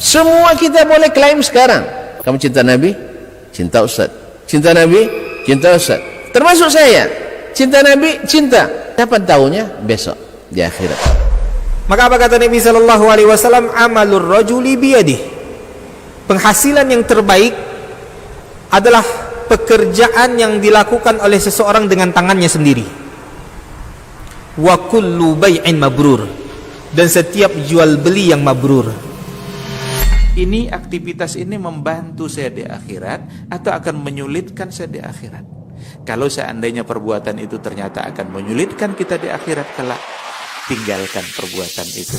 Semua kita boleh klaim sekarang. Kamu cinta Nabi? Cinta Ustaz. Cinta Nabi? Cinta Ustaz. Termasuk saya. Cinta Nabi? Cinta. Kapan tahunya? Besok di akhirat. Maka apa kata Nabi sallallahu alaihi wasallam? Amalur rajuli biyadihi. Penghasilan yang terbaik adalah pekerjaan yang dilakukan oleh seseorang dengan tangannya sendiri. Wa kullu bai'in mabrur. Dan setiap jual beli yang mabrur. Ini aktivitas ini membantu saya di akhirat atau akan menyulitkan saya di akhirat? Kalau seandainya perbuatan itu ternyata akan menyulitkan kita di akhirat kelak, tinggalkan perbuatan itu.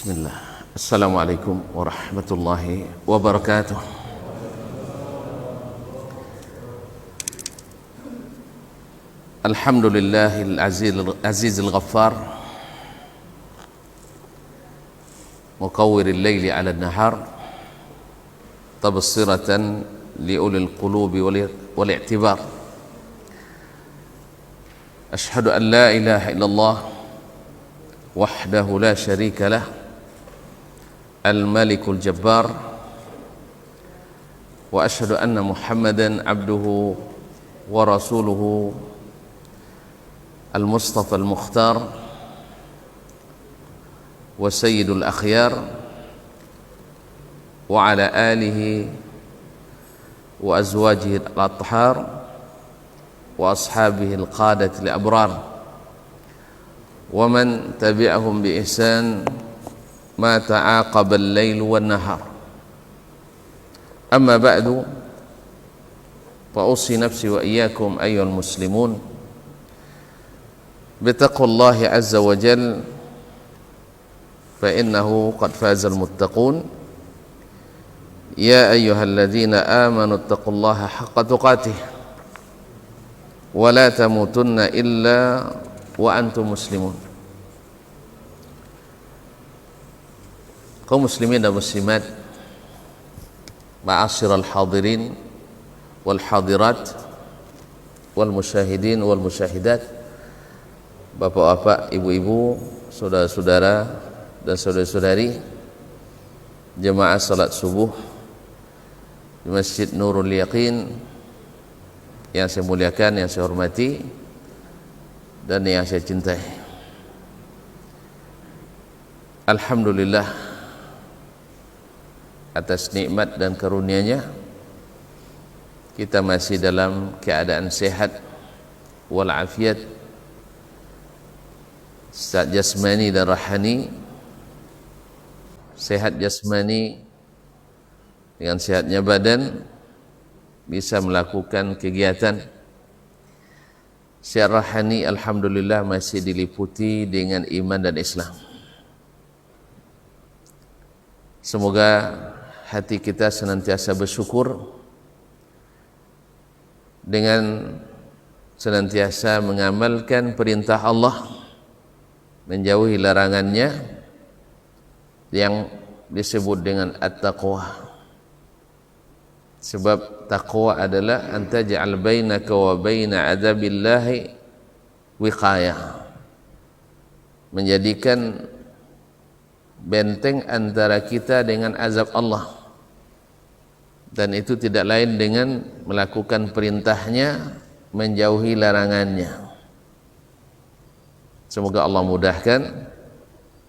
Bismillah. Assalamualaikum warahmatullahi wabarakatuh. Alhamdulillahil azizil ghaffar, muqawwiril laili 'ala an-nahar, tabsiratan liulil qulubi wal i'tibar. Ashhadu an la ilaha illallah wahdahu la syarika lah, al-malikul jabbar, wa ashhadu anna muhammadan abduhu wa rasuluhu al-mustafa al-mukhtar wa sayyidul akhyar wa ala alihi wa azwajihi al-athhar wa ashabihi al-qadati al-abrar wa man tabi'ahum bi ihsan ma ta'aqaba al-lail wan-nahar. Amma ba'du, fa usi nafsi wa iyyakum ayyuhal muslimun bitaqwallahi azza wa jalla, fa innahu qad faza al-muttaqun. Ya ayyuhalladzina amanu taqullaha haqqa tuqatih wa la tamutunna illa wa antum muslimun. Kaum muslimin dan muslimat, ma'asyiral hadirin wal hadirat wal musyahidin wal musyahidat, bapak-bapak, ibu-ibu, saudara-saudara dan saudari-saudari jemaah salat subuh di Masjid Nurul Yaqin yang saya muliakan, yang saya hormati dan yang saya cintai. Alhamdulillah atas nikmat dan karunia-Nya kita masih dalam keadaan sehat walafiat, sehat jasmani dan rohani. Sehat jasmani dengan sehatnya badan bisa melakukan kegiatan. Sehat rohani alhamdulillah masih diliputi dengan iman dan Islam. Semoga hati kita senantiasa bersyukur dengan senantiasa mengamalkan perintah Allah, menjauhi larangannya yang disebut dengan at-taqwa. Sebab taqwa adalah antaj'al bainaka wa baina adzabillahi wiqayah, menjadikan benteng antara kita dengan azab Allah. dan itu tidak lain dengan melakukan perintahnya, menjauhi larangannya. Semoga Allah mudahkan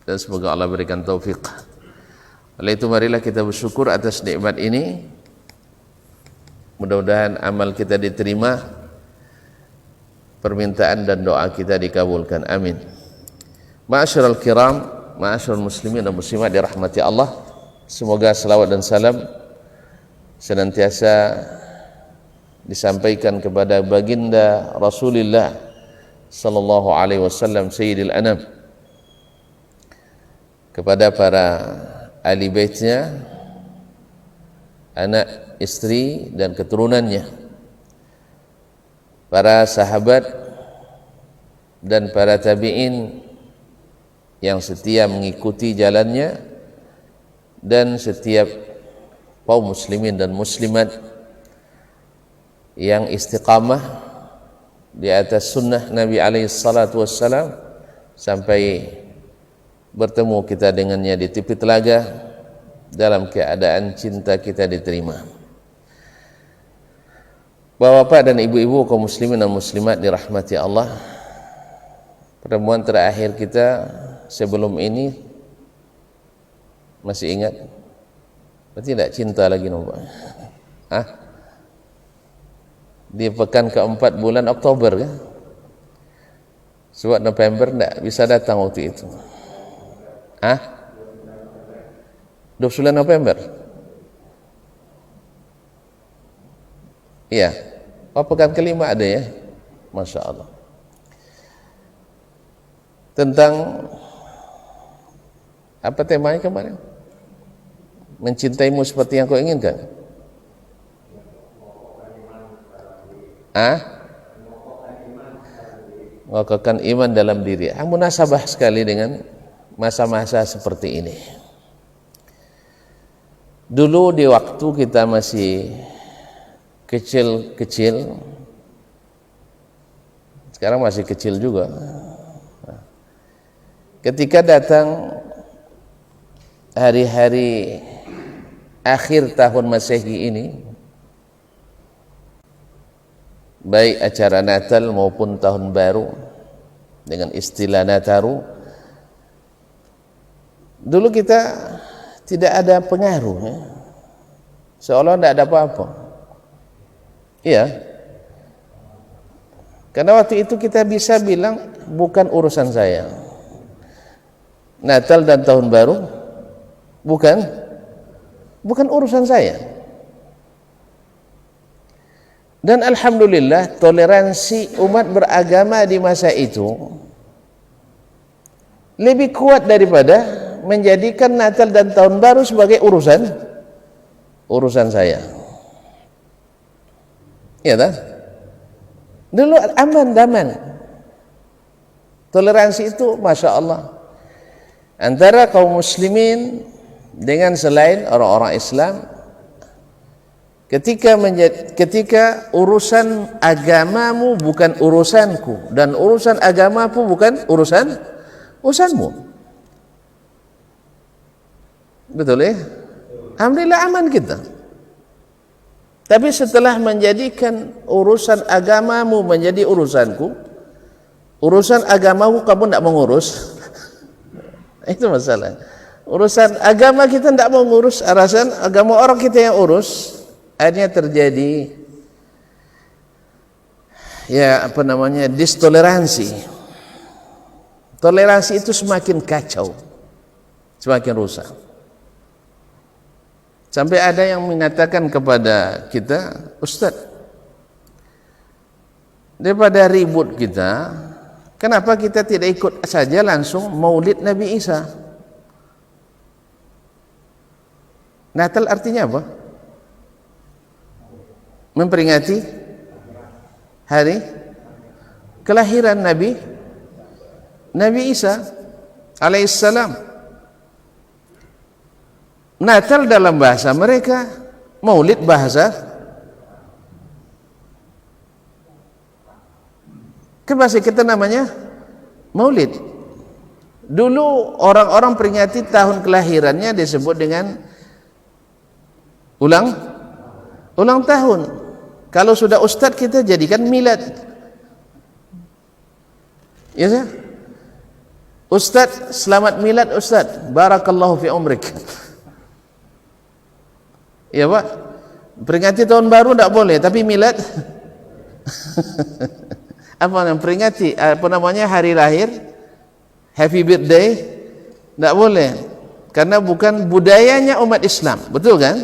dan semoga Allah berikan taufik. Oleh itu marilah kita bersyukur atas nikmat ini. Mudah-mudahan amal kita diterima, permintaan dan doa kita dikabulkan. Amin. Ma'asyiral kiram, ma'asyiral muslimin dan muslimat dirahmati Allah. Semoga salawat dan salam senantiasa disampaikan kepada baginda Rasulullah sallallahu alaihi wasallam sayyidil anam, kepada para ahli baitnya, anak, istri dan keturunannya, para sahabat dan para tabi'in yang setia mengikuti jalannya, dan setiap kaum muslimin dan muslimat yang istiqamah di atas sunnah Nabi alaihi salatu wassalam sampai bertemu kita dengannya di tepi telaga dalam keadaan cinta kita diterima. Bapak-bapak dan ibu-ibu kaum muslimin dan muslimat dirahmati Allah, pertemuan terakhir kita sebelum ini masih ingat? Berarti tidak cinta lagi nampak. Di pekan keempat bulan Oktober kan? Sebab November tidak bisa datang waktu itu. 29 November. Iya. Pekan kelima ada ya. Masya Allah. Tentang apa temanya kemarin? Mencintaimu seperti yang kau inginkan. Mengokohkan iman dalam diri. Munasabah sekali dengan masa-masa seperti ini. Dulu di waktu kita masih kecil-kecil, sekarang masih kecil juga, ketika datang hari-hari akhir tahun Masehi ini, baik acara Natal maupun Tahun Baru dengan istilah Nataru, dulu kita tidak ada pengaruh ya. Seolah tidak ada apa-apa. Iya. Karena waktu itu kita bisa bilang bukan urusan saya. Natal dan Tahun Baru bukan urusan saya. Dan alhamdulillah toleransi umat beragama di masa itu lebih kuat daripada menjadikan Natal dan Tahun Baru sebagai urusan saya. Iya tak? Dulu aman, damai. Toleransi itu Masya Allah antara kaum muslimin dengan selain orang-orang Islam. Ketika urusan agamamu bukan urusanku dan urusan agamamu bukan urusanmu. Betul ya? Alhamdulillah aman kita. Tapi setelah menjadikan urusan agamamu menjadi urusanku, urusan agamamu kamu tidak mengurus, itu masalah. Urusan agama kita tidak mau ngurus, alasan agama orang kita yang urus, akhirnya terjadi distoleransi. Toleransi itu semakin kacau, semakin rusak. Sampai ada yang mengatakan kepada kita, Ustaz, daripada ribut kita, kenapa kita tidak ikut saja langsung maulid Nabi Isa? Natal artinya apa? Memperingati hari kelahiran Nabi Isa alaihissalam. Natal dalam bahasa mereka, maulid bahasa bahasa kita namanya maulid. Dulu orang-orang peringati tahun kelahirannya disebut dengan ulang Ulang tahun. Kalau sudah ustadz kita jadikan milad. Ya sah? Ustadz, selamat milad Ustadz. Barakallahu fi umrik. Ya Pak. Peringati tahun baru tidak boleh, tapi milad apa namanya? Peringati apa namanya hari lahir, happy birthday tidak boleh. Karena bukan budayanya umat Islam, betul kan?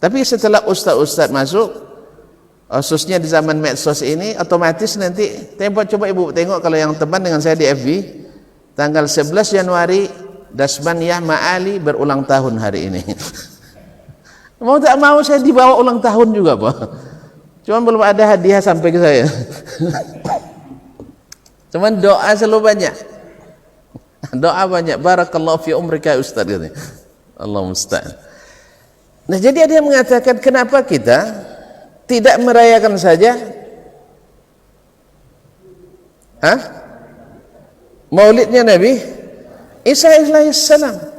Tapi setelah ustaz-ustaz masuk, khususnya di zaman medsos ini, otomatis nanti coba ibu tengok kalau yang teman dengan saya di FB, tanggal 11 Januari Dasman Yah Ma'ali berulang tahun hari ini. Mau tak mau saya dibawa ulang tahun juga Pak. Cuman belum ada hadiah sampai ke saya. Cuman doa selalu banyak. Doa banyak. Barakallahu fi umrika Ustaz. Allah musta'an. Nah jadi ada yang mengatakan kenapa kita tidak merayakan saja maulidnya Nabi Isa alaihissalam,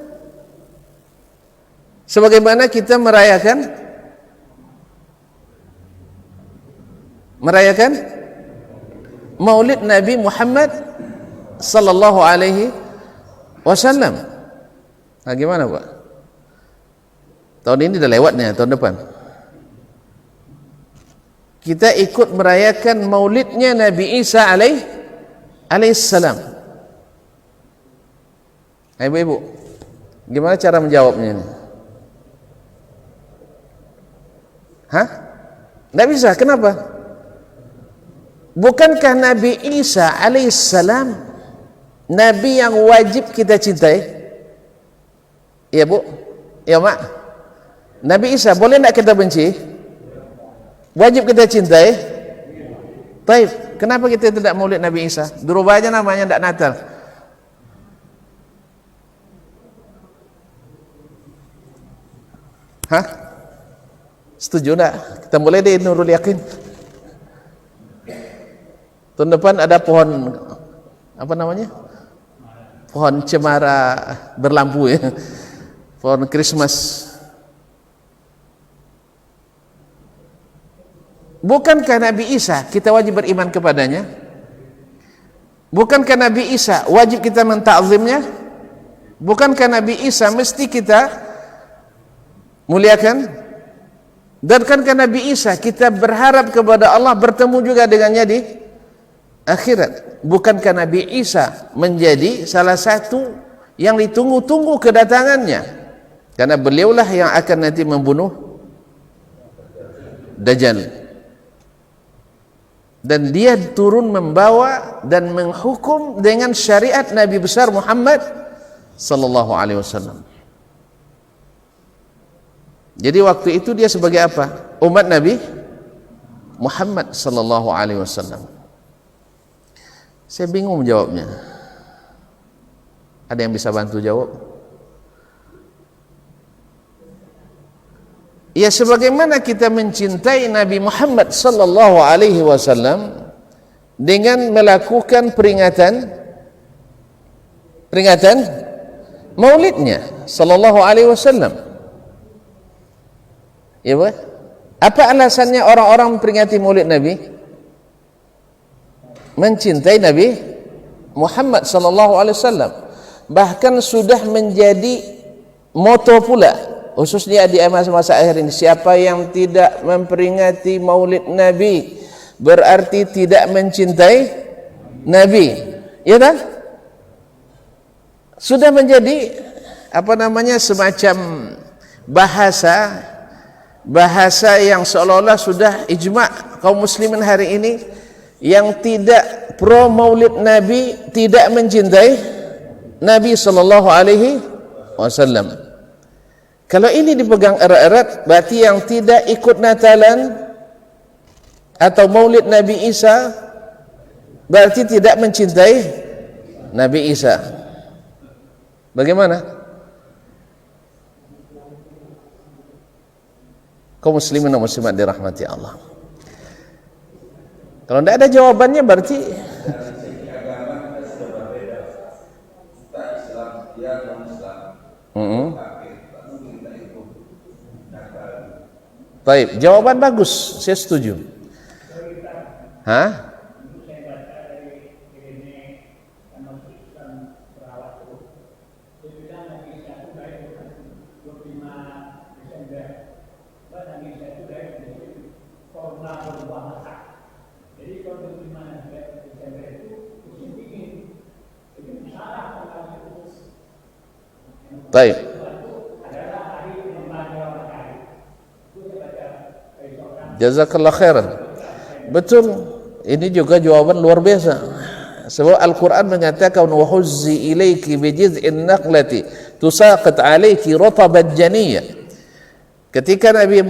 sebagaimana kita merayakan maulid Nabi Muhammad sallallahu alaihi wasallam. Nah gimana Pak? Tahun ini udah lewatnya, tahun depan kita ikut merayakan maulidnya Nabi Isa alaihissalam. Ibu-ibu, gimana cara menjawabnya ini? Nggak bisa, kenapa? Bukankah Nabi Isa alaihissalam Nabi yang wajib kita cintai? Iya Bu? Ya Mak? Nabi Isa boleh tidak kita benci? Wajib kita cintai? Baik, kenapa kita tidak maulid Nabi Isa? Dirubah aja namanya, tidak Natal. Setuju enggak? Kita mulai dari Nurul Yakin. Tahun depan ada pohon apa namanya? Pohon cemara berlampu ya. Pohon Christmas. Bukankah Nabi Isa kita wajib beriman kepadanya? Bukankah Nabi Isa wajib kita mentakzimnya? Bukankah Nabi Isa mesti kita muliakan? Dan bukankah Nabi Isa kita berharap kepada Allah bertemu juga dengannya di akhirat? Bukankah Nabi Isa menjadi salah satu yang ditunggu-tunggu kedatangannya? Karena beliaulah yang akan nanti membunuh Dajjal. Dan dia turun membawa dan menghukum dengan syariat Nabi besar Muhammad sallallahu alaihi wasallam. Jadi waktu itu dia sebagai apa? Umat Nabi Muhammad sallallahu alaihi wasallam. Saya bingung menjawabnya. Ada yang bisa bantu jawab? Ya sebagaimana kita mencintai Nabi Muhammad sallallahu alaihi wasallam dengan melakukan peringatan maulidnya sallallahu alaihi wasallam. Ya, Pak? Apa alasannya orang-orang memperingati maulid Nabi? Mencintai Nabi Muhammad sallallahu alaihi wasallam. Bahkan sudah menjadi moto pula, khususnya di masa-masa akhir ini, siapa yang tidak memperingati maulid Nabi berarti tidak mencintai Nabi. Ya kan? Sudah menjadi apa namanya semacam bahasa yang seolah-olah sudah ijma' kaum muslimin hari ini, yang tidak pro maulid Nabi tidak mencintai Nabi sallallahu alaihi wasallam. Kalau ini dipegang erat-erat, berarti yang tidak ikut Natalan atau maulid Nabi Isa berarti tidak mencintai Nabi Isa. Bagaimana? Kaum muslimin dan muslimat dirahmati Allah. Kalau tidak ada jawabannya berarti Taib, jawaban bagus, saya setuju. Hah? Taib. Jazakallah khairan. Betul, ini juga jawaban luar biasa. Sebab Al-Quran mengatakan wa huzzi ilaiki bi jiz'in naqlati tusaqit alayki rataban janiyya. Ketika Nabi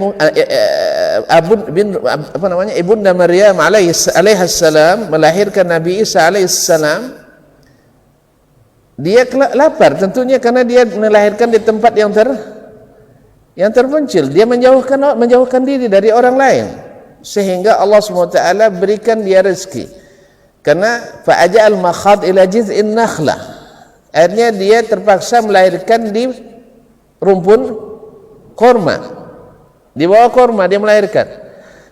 Ibunda Maryam alaihissalam melahirkan Nabi Isa alaihissalam, dia lapar tentunya karena dia melahirkan di tempat yang terpencil. Dia menjauhkan diri dari orang lain, sehingga Allah SWT berikan dia rezeki. Karena fa'aja'al makhad ila jiz'in nakhlah, akhirnya dia terpaksa melahirkan di rumpun korma, di bawah korma dia melahirkan.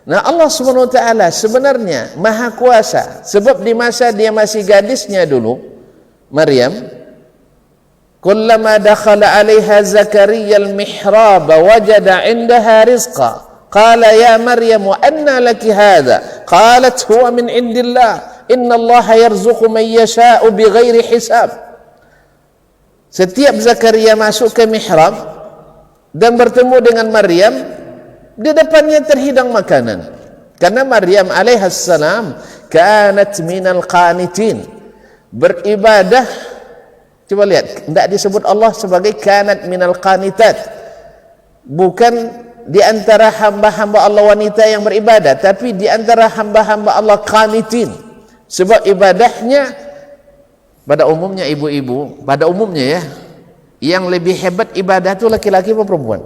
Nah, Allah SWT sebenarnya maha kuasa, sebab di masa dia masih gadisnya dulu, Maryam, kullama dakhala 'alaiha Zakaria al-mihrab wajada 'indaha rizqa qala ya Maryam anna laki hadha qalat huwa min indillah innallaha yarzuqu man yasha'u bighairi hisab. Setiap Zakaria masuk ke mihrab dan bertemu dengan Maryam, di depannya terhidang makanan. Karena Maryam alaihissalam kanat minal qanitin, beribadah. Coba lihat, tidak disebut Allah sebagai kanat minal qanitat, bukan di antara hamba-hamba Allah wanita yang beribadah, tapi di antara hamba-hamba Allah qanitin. Sebab ibadahnya pada umumnya ibu-ibu, pada umumnya ya, yang lebih hebat ibadah itu laki-laki atau perempuan?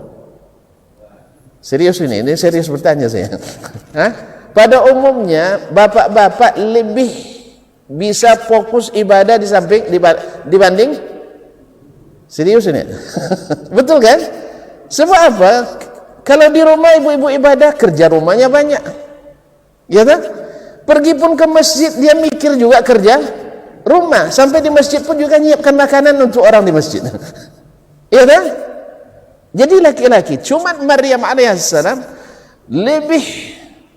Serius ini serius bertanya saya. Hah? Pada umumnya bapak-bapak lebih bisa fokus ibadah di samping dibanding, serius ini. Betul kan? Sebab apa? Kalau di rumah ibu-ibu ibadah, kerja rumahnya banyak, ya kan? Pergi pun ke masjid dia mikir juga kerja rumah, sampai di masjid pun juga nyiapkan makanan untuk orang di masjid. Ya kan? Jadi laki-laki, cuman Maryam alaihissalam lebih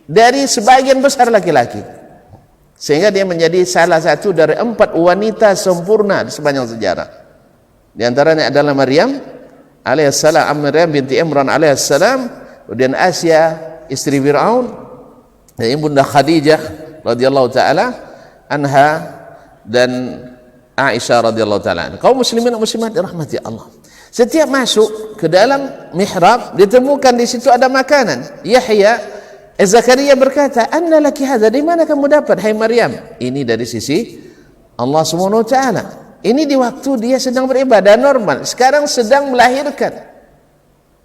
dari sebagian besar laki-laki, sehingga dia menjadi salah satu dari 4 wanita sempurna di sepanjang sejarah. Di antaranya adalah Maryam alaihissalam, Maryam binti Imran alaihissalam, kemudian Asia istri Fir'aun, dan Ibunda Khadijah radhiyallahu taala anha, dan Aisyah radhiyallahu taala. Kaum muslimin dan muslimat dirahmati Allah, setiap masuk ke dalam mihrab ditemukan di situ ada makanan. Zakaria berkata, "Anna laki hadza?" Di mana kamu dapat, hai Maryam? Ini dari sisi Allah Subhanahu wa taala. Ini di waktu dia sedang beribadah normal, sekarang sedang melahirkan.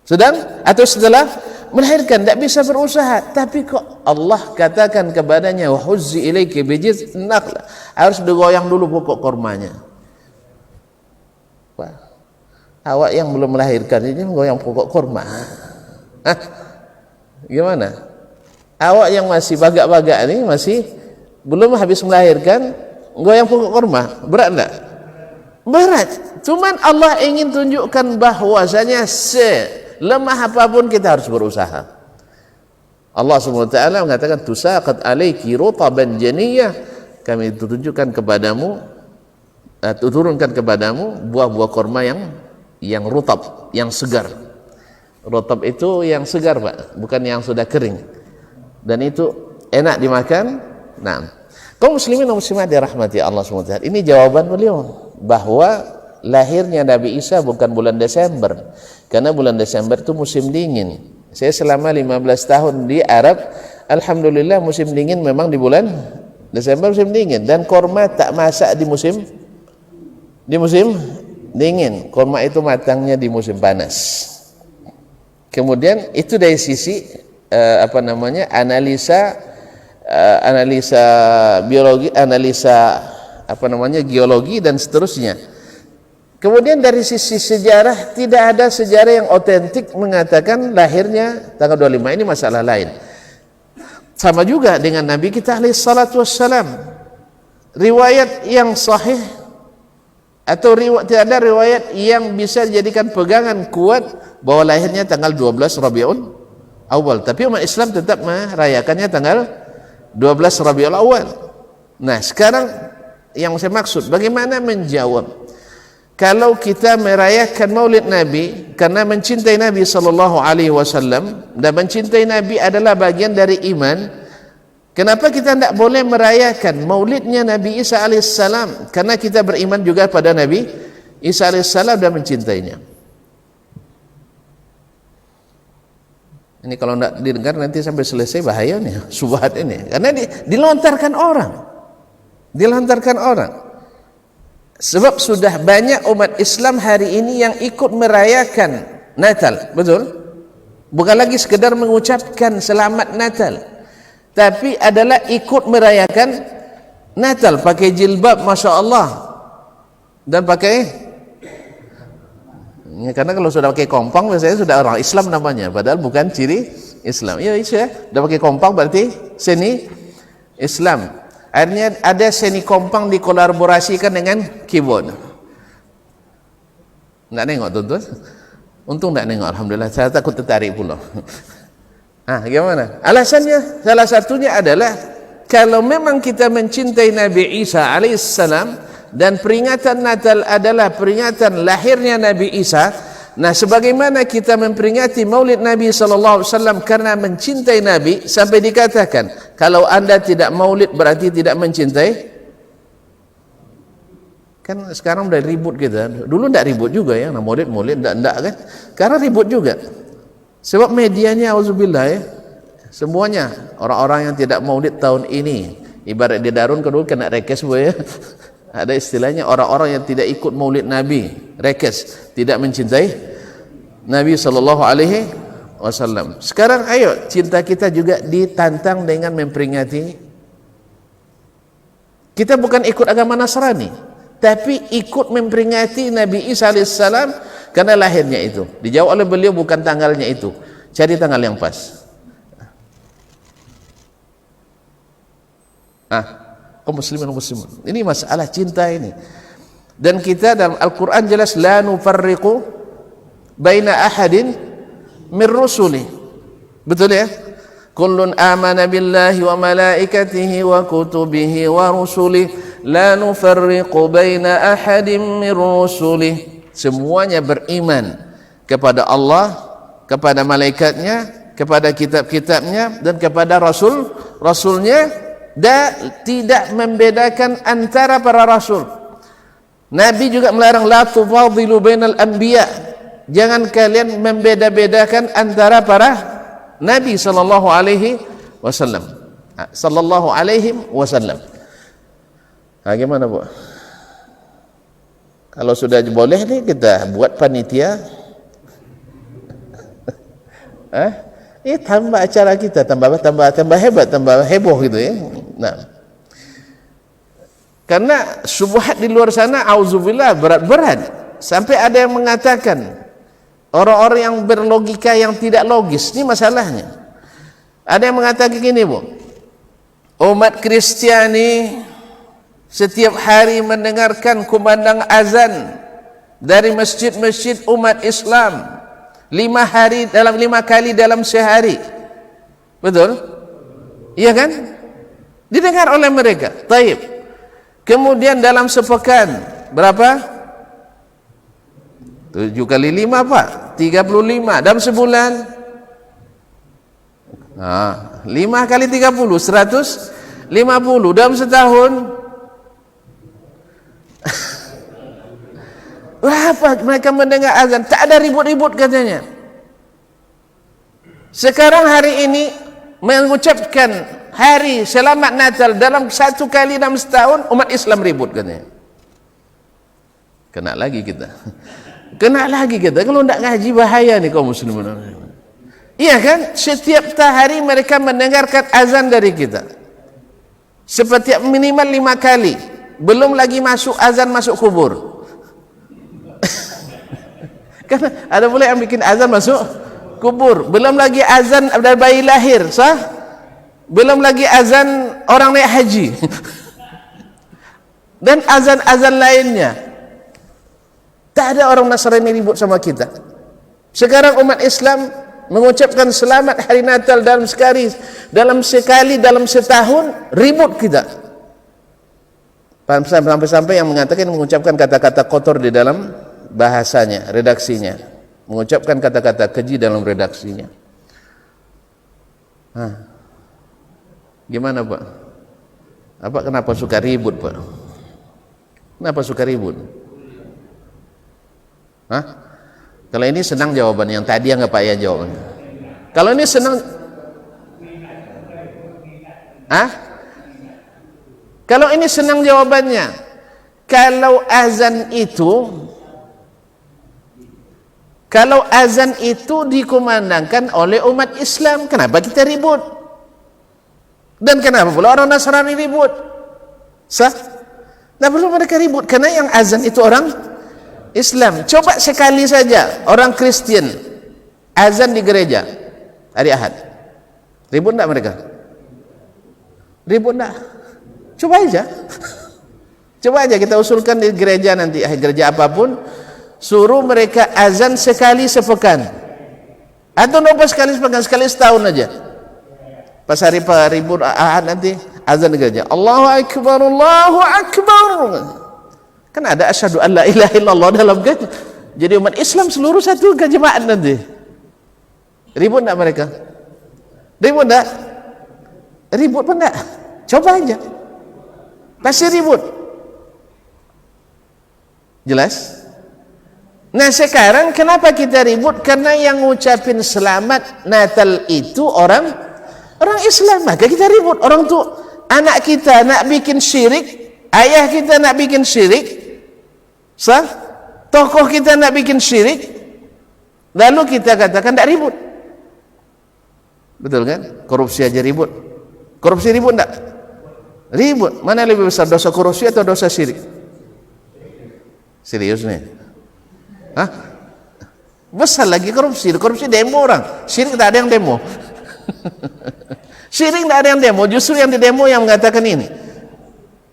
Setelah melahirkan, tidak bisa berusaha, tapi kok Allah katakan kepadanya wa huzzi ilaiki bi jiz'in nakhlah, harus digoyang dulu pokok kormanya. Wah, awak yang belum melahirkan ini goyang pokok korma. Hah? Gimana? Awak yang masih bagak-bagak ini, masih belum habis melahirkan, goyang pokok korma, berat enggak? Berat. Cuman Allah ingin tunjukkan bahwasanya selemah apapun kita harus berusaha. Allah SWT mengatakan tusaqat alaiki rutaban janiyah, kami tunjukkan kepadamu, turunkan kepadamu buah-buah korma yang rutab, yang segar. Rutab itu yang segar, Pak, bukan yang sudah kering. Dan itu enak dimakan. Nah, kaum muslimin dan muslimat dirahmati Allah SWT, ini jawaban beliau bahwa lahirnya Nabi Isa bukan bulan Desember, karena bulan Desember itu musim dingin. Saya selama 15 tahun di Arab, alhamdulillah musim dingin memang di bulan Desember, musim dingin, dan korma tak masak di musim dingin. Korma itu matangnya di musim panas. Kemudian itu dari sisi analisa biologi, analisa geologi dan seterusnya. Kemudian dari sisi sejarah, tidak ada sejarah yang otentik mengatakan lahirnya tanggal 25. Ini masalah lain. Sama juga dengan Nabi kita alaihi salatu wassalam. Riwayat yang sahih atau tidak ada riwayat yang bisa dijadikan pegangan kuat bahwa lahirnya tanggal 12 Rabiul Awal. Tapi umat Islam tetap merayakannya tanggal 12 Rabiul Awal. Nah, sekarang yang saya maksud, bagaimana menjawab kalau kita merayakan Maulid Nabi karena mencintai Nabi sallallahu alaihi wasallam, dan mencintai Nabi adalah bagian dari iman, kenapa kita tidak boleh merayakan Maulidnya Nabi Isa alaihissalam? Karena kita beriman juga pada Nabi Isa alaihissalam dan mencintainya. Ini kalau tidak didengar nanti sampai selesai bahaya nih subhat ini, karena dilontarkan orang. Sebab sudah banyak umat Islam hari ini yang ikut merayakan Natal, betul? Bukan lagi sekedar mengucapkan selamat Natal, tapi adalah ikut merayakan Natal, pakai jilbab, masya Allah, dan pakai, ya, karena kalau sudah pakai kompang biasanya sudah orang Islam namanya, padahal bukan ciri Islam. Ya, sudah pakai kompang berarti seni Islam. Akhirnya ada seni kompang dikolaborasikan dengan keyboard. Nggak nengok tuan-tuan? Untung nggak nengok, alhamdulillah. Saya takut tertarik pula. Gimana? Alasannya salah satunya adalah kalau memang kita mencintai Nabi Isa alaihissalam dan peringatan Natal adalah peringatan lahirnya Nabi Isa, nah sebagaimana kita memperingati Maulid Nabi sallallahu alaihi wasallam karena mencintai Nabi, sampai dikatakan kalau Anda tidak maulid berarti tidak mencintai. Kan sekarang udah ribut kita. Dulu enggak ribut juga ya, maulid enggak kan. Sekarang ribut juga. Sebab medianya auzubillah ya. Semuanya orang-orang yang tidak maulid tahun ini, ibarat di Darun kedua kena rekes ya. Ada istilahnya orang-orang yang tidak ikut maulid Nabi, rekes, tidak mencintai Nabi sallallahu alaihi wasallam. Sekarang ayo cinta kita juga ditantang dengan memperingati. Kita bukan ikut agama Nasrani, tapi ikut memperingati Nabi Isa alaihissalam karena lahirnya itu. Dijawab oleh beliau bukan tanggalnya itu, cari tanggal yang pas. Kaum muslimin muslimin, ini masalah cinta ini. Dan kita dalam Al-Quran jelas la nufarriqu baina ahadin min rusuli, betul ya? Kullun amana billahi wa malaikatihi wa kutubihi wa rusuli la nufarriqu baina ahadin min rusuli. Semuanya beriman kepada Allah, kepada malaikatnya, kepada kitab-kitabnya, dan kepada rasulnya, dan tidak membedakan antara para rasul. Nabi juga melarang la tufadilu bainal anbiya, jangan kalian membeda-bedakan antara para nabi sallallahu alaihi wasallam. Sallallahu alaihi wasallam. Gimana, Bu? Kalau sudah boleh nih kita buat panitia. Tambah acara kita, tambah hebat, tambah heboh gitu ya. Nah, karena syubhat di luar sana auzubillah berat-berat, sampai ada yang mengatakan orang-orang yang berlogika yang tidak logis, ini masalahnya. Ada yang mengatakan gini, Bu, umat Kristiani setiap hari mendengarkan kumandang azan dari masjid-masjid umat Islam 5 kali dalam sehari, betul? Iya kan? Didengar oleh mereka. Taib. Kemudian dalam sepekan berapa? 7 kali 5 Pak? 35. Dalam sebulan 5 kali 30 150. Dalam setahun berapa mereka mendengar azan? Tak ada ribut-ribut katanya. Sekarang hari ini mengucapkan hari selamat Natal dalam 1 kali dalam setahun, umat Islam ribut katanya. Kena lagi kita. Kalau tidak ngaji bahaya nih kaum muslimin. Iya kan? Setiap hari mereka mendengarkan azan dari kita. Setiap minimal 5 kali. Belum lagi masuk azan masuk kubur. Karena ada pula yang bikin azan masuk kubur. Belum lagi azan dari bayi lahir, sah? Belum lagi azan orang naik haji. Dan azan-azan lainnya. Tak ada orang Nasrani ribut sama kita. Sekarang umat Islam mengucapkan selamat hari Natal dalam sekali, dalam setahun ribut kita. Sampai-sampai yang mengatakan mengucapkan kata-kata kotor di dalam bahasanya, redaksinya, mengucapkan kata-kata keji dalam redaksinya. Gimana Pak? Apa kenapa suka ribut Pak? Kenapa suka ribut? Kalau ini senang jawabannya, yang tadi yang nggak payah jawabannya. Kalau ini senang, kalau ini senang jawabannya. Kalau azan itu dikumandangkan oleh umat Islam, kenapa kita ribut? Dan kenapa pula orang Nasrani ribut? Sah? Nah, perlu mereka ribut karena yang azan itu orang Islam. Coba sekali saja orang Kristen azan di gereja hari Ahad, ribut enggak mereka? Ribut enggak? Coba aja. Coba aja kita usulkan di gereja nanti, gereja apapun, suruh mereka azan sekali sepekan. Atau enggak sekali sepekan, sekali setahun aja. Pas hari ribut Ahad nanti azan di gereja, Allahu Akbar, Allahu Akbar. Kan ada asyhadu an la ilaha illallah dalam kan. Jadi umat Islam seluruh satu jemaat nanti. Ribut enggak mereka? Ribut enggak? Ribut pun enggak? Coba aja. Pasti ribut. Jelas? Nah, sekarang kenapa kita ribut? Karena yang ngucapin selamat Natal itu orang Islam, maka kita ribut. Orang tuh, anak kita nak bikin syirik, ayah kita nak bikin syirik, tokoh kita nak bikin syirik, lalu kita katakan tak ribut. Betul kan? Korupsi aja ribut. Korupsi ribut enggak? Ribut. Mana lebih besar, dosa korupsi atau dosa syirik? Serius nih? Besar lagi korupsi. Korupsi demo orang, syirik tak ada yang demo. Syirik tak ada yang demo, justru yang di demo yang mengatakan ini,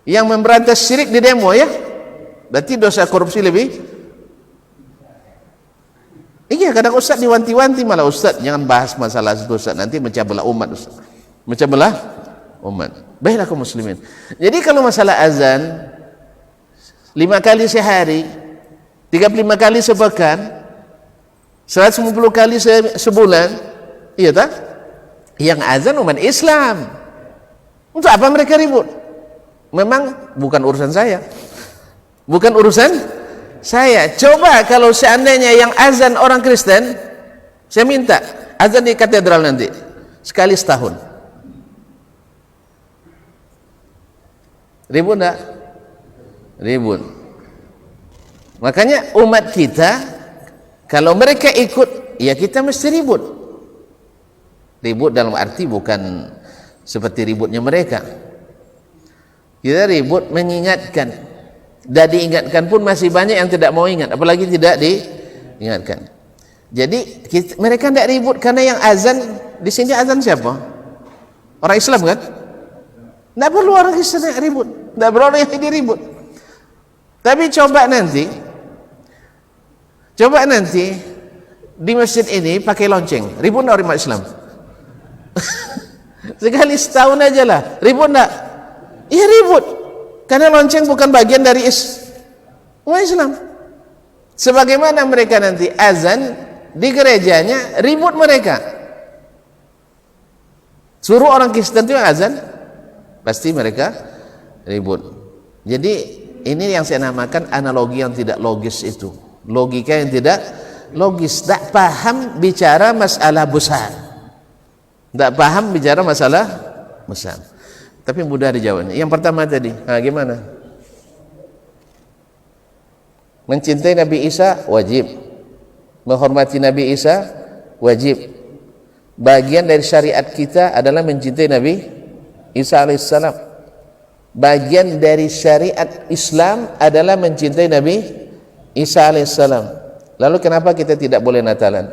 yang memberantas syirik di demo ya. Berarti dosa korupsi lebih. Iya, kadang Ustaz diwanti-wanti, malah Ustaz jangan bahas masalah itu Ustaz, nanti mecah belah umat Ustaz. Mecah belah umat. Baiklah kaum muslimin. Jadi kalau masalah azan 5 kali sehari, 35 kali sepekan, 150 kali sebulan, iya tak? Yang azan umat Islam. Untuk apa mereka ribut? Memang bukan urusan saya. Bukan urusan saya. Coba kalau seandainya yang azan orang Kristen, saya minta azan di katedral nanti sekali setahun. Ribut enggak? Ribut. Makanya umat kita kalau mereka ikut, ya kita mesti ribut. Ribut dalam arti bukan seperti ributnya mereka. Kita ribut mengingatkan. Dan diingatkan pun masih banyak yang tidak mau ingat, apalagi tidak diingatkan. Jadi mereka tidak ribut karena yang azan di sini azan siapa? Orang Islam kan? Tidak perlu orang Islam yang ribut, tidak perlu orang yang diribut. Tapi coba nanti di masjid ini pakai lonceng, ribut tidak orang Islam? Sekali setahun aja lah, ribut enggak? Iya ribut, karena lonceng bukan bagian dari Islam. Sebagaimana mereka nanti azan di gerejanya, ribut mereka. Suruh orang Kristen itu yang azan, pasti mereka ribut. Jadi ini yang saya namakan analogi yang tidak logis itu, logika yang tidak logis, tak paham bicara masalah besar. Tak paham bicara masalah besar. Tapi mudah dijawabnya. Yang pertama tadi, gimana? Mencintai Nabi Isa wajib. Menghormati Nabi Isa wajib. Bagian dari syariat kita adalah mencintai Nabi Isa alaihissalam. Bagian dari syariat Islam adalah mencintai Nabi Isa alaihissalam. Lalu kenapa kita tidak boleh Natalan?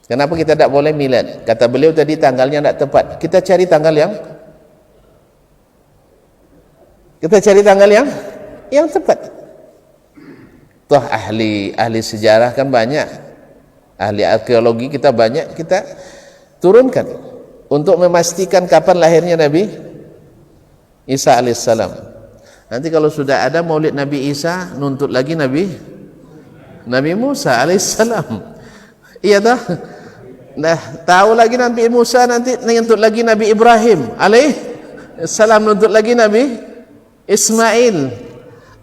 Kenapa kita tidak boleh milad? Kata beliau tadi tanggalnya tidak tepat. Kita cari tanggal yang tepat. Toh ahli sejarah kan banyak, ahli arkeologi kita banyak, kita turunkan untuk memastikan kapan lahirnya Nabi Isa alaihissalam. Nanti kalau sudah ada maulid Nabi Isa, nuntut lagi Nabi Musa alaihissalam. Iya dah. Nah, tahu lagi Nabi Musa, nanti nuntut lagi Nabi Ibrahim alaihissalam, nuntut lagi Nabi Ismail.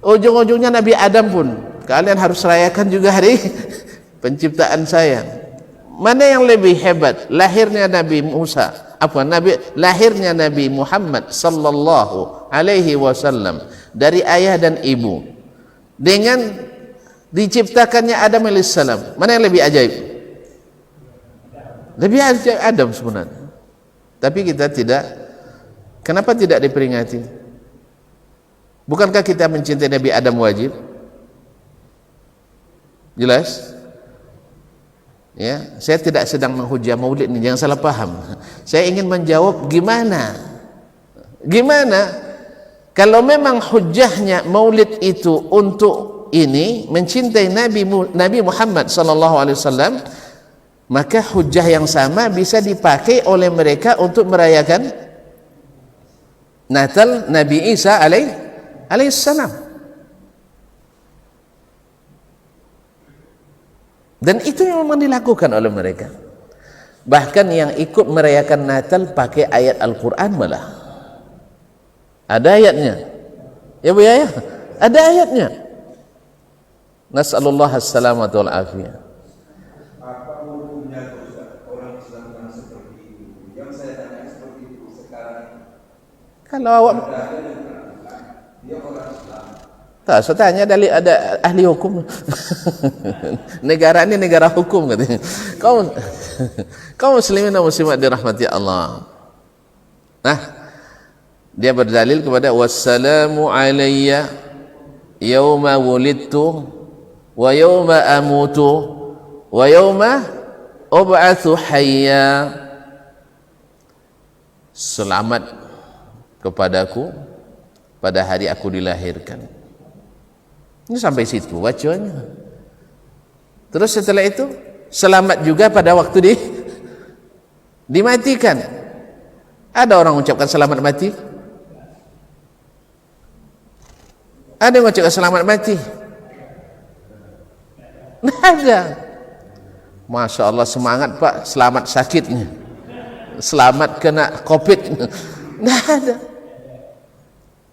Ujung-ujungnya Nabi Adam pun. Kalian harus rayakan juga hari penciptaan saya. Mana yang lebih hebat? Lahirnya Nabi Musa, lahirnya Nabi Muhammad sallallahu alaihi wasallam dari ayah dan ibu, dengan diciptakannya Adam alaihissalam. Mana yang lebih ajaib? Lebih ajaib Adam sebenarnya. Tapi kita tidak. Kenapa tidak diperingati? Bukankah kita mencintai Nabi Adam wajib? Jelas? Ya, saya tidak sedang menghujah maulid ini, jangan salah paham. Saya ingin menjawab gimana kalau memang hujahnya maulid itu untuk ini mencintai Nabi Muhammad sallallahu alaihi wasallam, maka hujah yang sama bisa dipakai oleh mereka untuk merayakan Natal Nabi Isa alaihissalam. Dan itu yang memang dilakukan oleh mereka. Bahkan yang ikut merayakan Natal pakai ayat Al-Quran malah. Ada ayatnya. Ya Bu ya? Ada ayatnya. Nas'alullah as-salamatu wal afiyah. Apa hukumnya orang Islam yang seperti itu? Yang saya tanya seperti itu sekarang. Kalau awak Dia orang Islam. tak, saya tanya ada ahli hukum. Negara ini negara hukum katanya. Kau muslimin dan muslimat dirahmati Allah. Nah, dia berdalil kepada wassalamu alayya yauma wulidtu wa yauma amutu wa yauma ub'atsu hayya. Selamat kepadaku pada hari aku dilahirkan. Ini sampai situ bacanya. Terus setelah itu selamat juga pada waktu dimatikan. Ada orang mengucapkan selamat mati? Ada yang mengucapkan selamat mati? Tidak ada. Masya Allah, semangat Pak, selamat sakitnya, selamat kena COVID. Tidak ada.